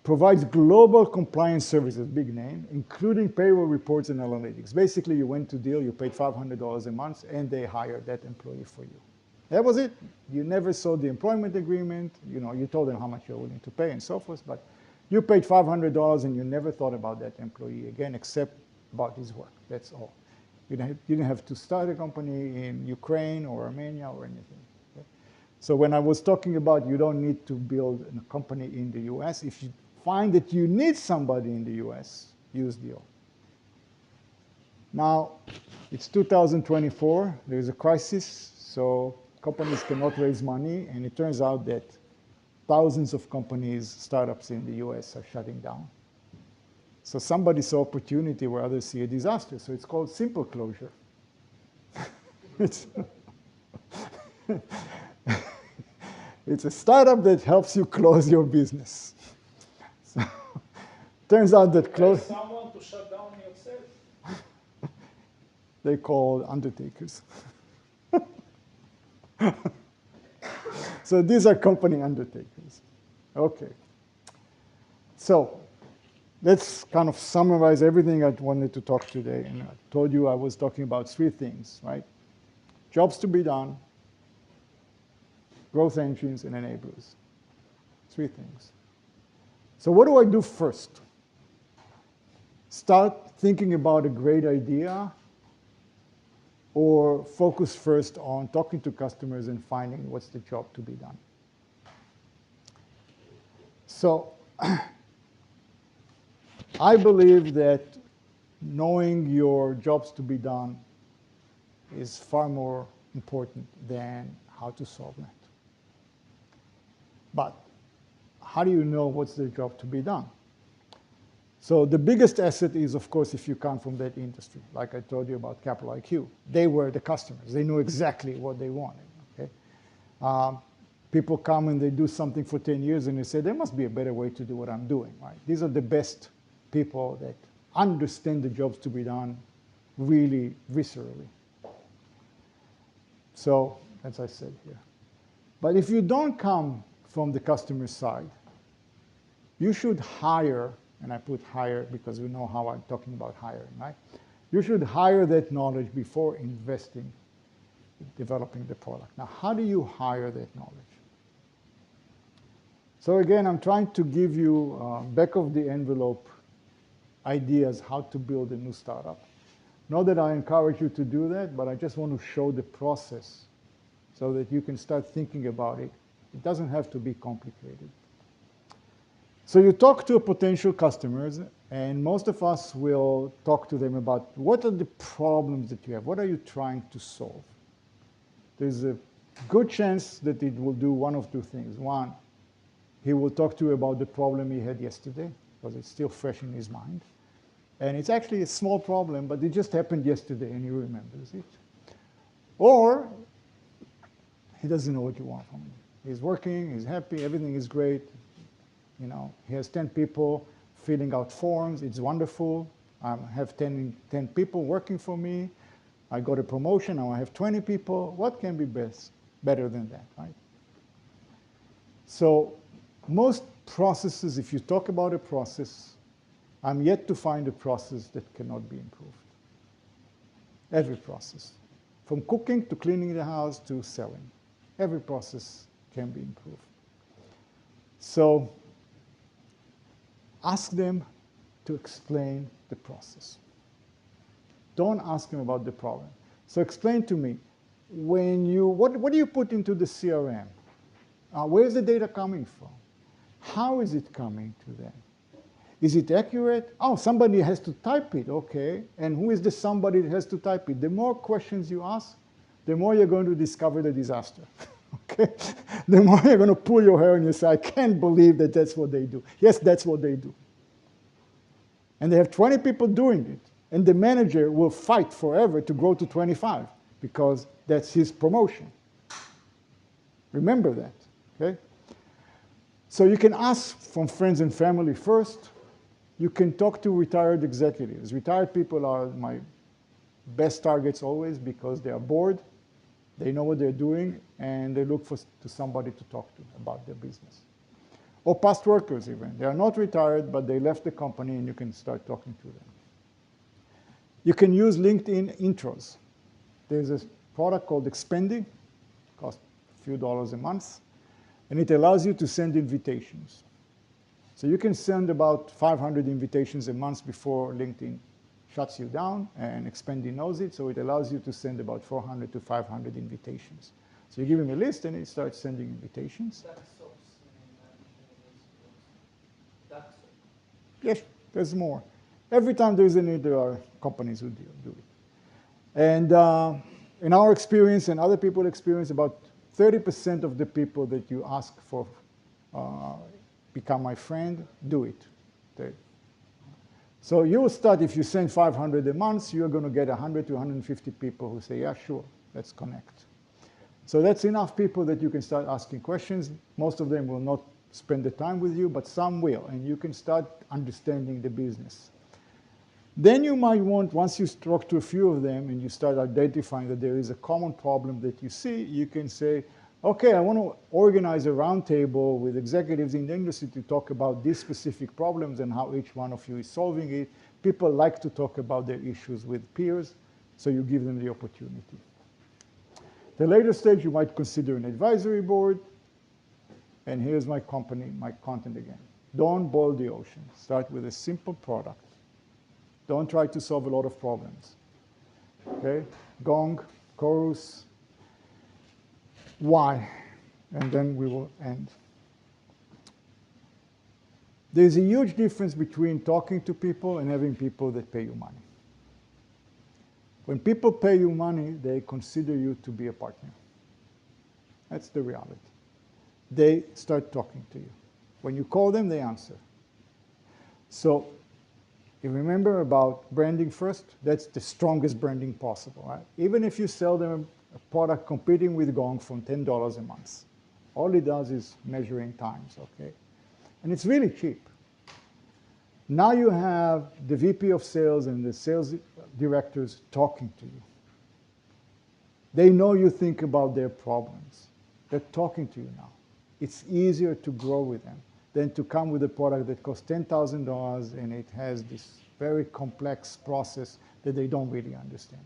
Provides global compliance services, big name, including payroll reports and analytics. Basically, you went to Deal, you paid $500 a month, and they hired that employee for you. That was it. You never saw the employment agreement. You told them how much you're willing to pay and so forth, but you paid $500 and you never thought about that employee again, except about his work. That's all. You didn't have to start a company in Ukraine or Armenia or anything. Okay? So when I was talking about you don't need to build a company in the US, if you find that you need somebody in the US, use Deal. Now, it's 2024. There is a crisis, so companies cannot raise money, and it turns out that thousands of companies, startups in the US are shutting down. So somebody saw opportunity where others see a disaster. So it's called simple closure. It's a startup that helps you close your business. So turns out that close. Someone to shut down yourself. They call undertakers. So these are company undertakers. Okay. So let's kind of summarize everything I wanted to talk today. And I told you I was talking about three things, right? Jobs to be done, growth engines, and enablers. 3 things. So what do I do first? Start thinking about a great idea, or focus first on talking to customers and finding what's the job to be done? So I believe that knowing your jobs to be done is far more important than how to solve that. But how do you know what's the job to be done? So the biggest asset is, of course, if you come from that industry. Like I told you about Capital IQ. They were the customers. They knew exactly what they wanted. Okay? People come and they do something for 10 years and they say, there must be a better way to do what I'm doing. Right? These are the best people that understand the jobs to be done really viscerally. So, as I said here. But if you don't come from the customer side, you should hire, and I put hire because we know how I'm talking about hiring, right? You should hire that knowledge before investing in developing the product. Now, how do you hire that knowledge? So again, I'm trying to give you back of the envelope ideas how to build a new startup. Not that I encourage you to do that, but I just want to show the process so that you can start thinking about it. It doesn't have to be complicated. So you talk to potential customers, and most of us will talk to them about what are the problems that you have? What are you trying to solve? There's a good chance that it will do one of 2 things. One, he will talk to you about the problem he had yesterday, because it's still fresh in his mind. And it's actually a small problem, but it just happened yesterday, and he remembers it. Or he doesn't know what you want from him. He's working, he's happy, everything is great. You know, he has 10 people filling out forms. It's wonderful. I have 10 people working for me. I got a promotion. Now I have 20 people. What can be better than that, right? So most processes, if you talk about a process, I'm yet to find a process that cannot be improved. Every process. From cooking to cleaning the house to selling. Every process can be improved. So ask them to explain the process. Don't ask them about the problem. So explain to me, what do you put into the CRM? Where's the data coming from? How is it coming to them? Is it accurate? Oh, somebody has to type it, okay. And who is the somebody that has to type it? The more questions you ask, the more you're going to discover the disaster. Okay? The more you're going to pull your hair and you say, I can't believe that that's what they do. Yes, that's what they do. And they have 20 people doing it. And the manager will fight forever to grow to 25 because that's his promotion. Remember that, okay? So you can ask from friends and family first. You can talk to retired executives. Retired people are my best targets always because they are bored. They know what they're doing, and they look to somebody to talk to about their business. Or past workers even. They are not retired, but they left the company, and you can start talking to them. You can use LinkedIn intros. There's a product called Expendi, costs a few dollars a month, and it allows you to send invitations. So you can send about 500 invitations a month before LinkedIn shuts you down, and Expendi knows it, so it allows you to send about 400 to 500 invitations. So you give him a list, and he starts sending invitations. Yes, there's more. Every time there's a need, there are companies who do it. And in our experience and other people's experience, about 30% of the people that you ask for become my friend, do it. So you will start, if you send 500 a month, you're going to get 100 to 150 people who say, yeah, sure, let's connect. So that's enough people that you can start asking questions. Most of them will not spend the time with you, but some will, and you can start understanding the business. Then you might want, once you talk to a few of them and you start identifying that there is a common problem that you see, you can say, okay, I want to organize a roundtable with executives in the industry to talk about these specific problems and how each one of you is solving it. People like to talk about their issues with peers, so you give them the opportunity. The later stage, you might consider an advisory board. And here's my company, my content again. Don't boil the ocean. Start with a simple product. Don't try to solve a lot of problems. Okay? Gong, chorus, why? And then we will end. There's a huge difference between talking to people and having people that pay you money. When people pay you money, they consider you to be a partner. That's the reality. They start talking to you. When you call them, they answer. So you remember about branding first? That's the strongest branding possible, right? Even if you sell them a product competing with Gong from $10 a month, all it does is measuring times, okay? And it's really cheap. Now you have the VP of sales and the sales directors talking to you. They know you think about their problems. They're talking to you now. It's easier to grow with them than to come with a product that costs $10,000 and it has this very complex process that they don't really understand.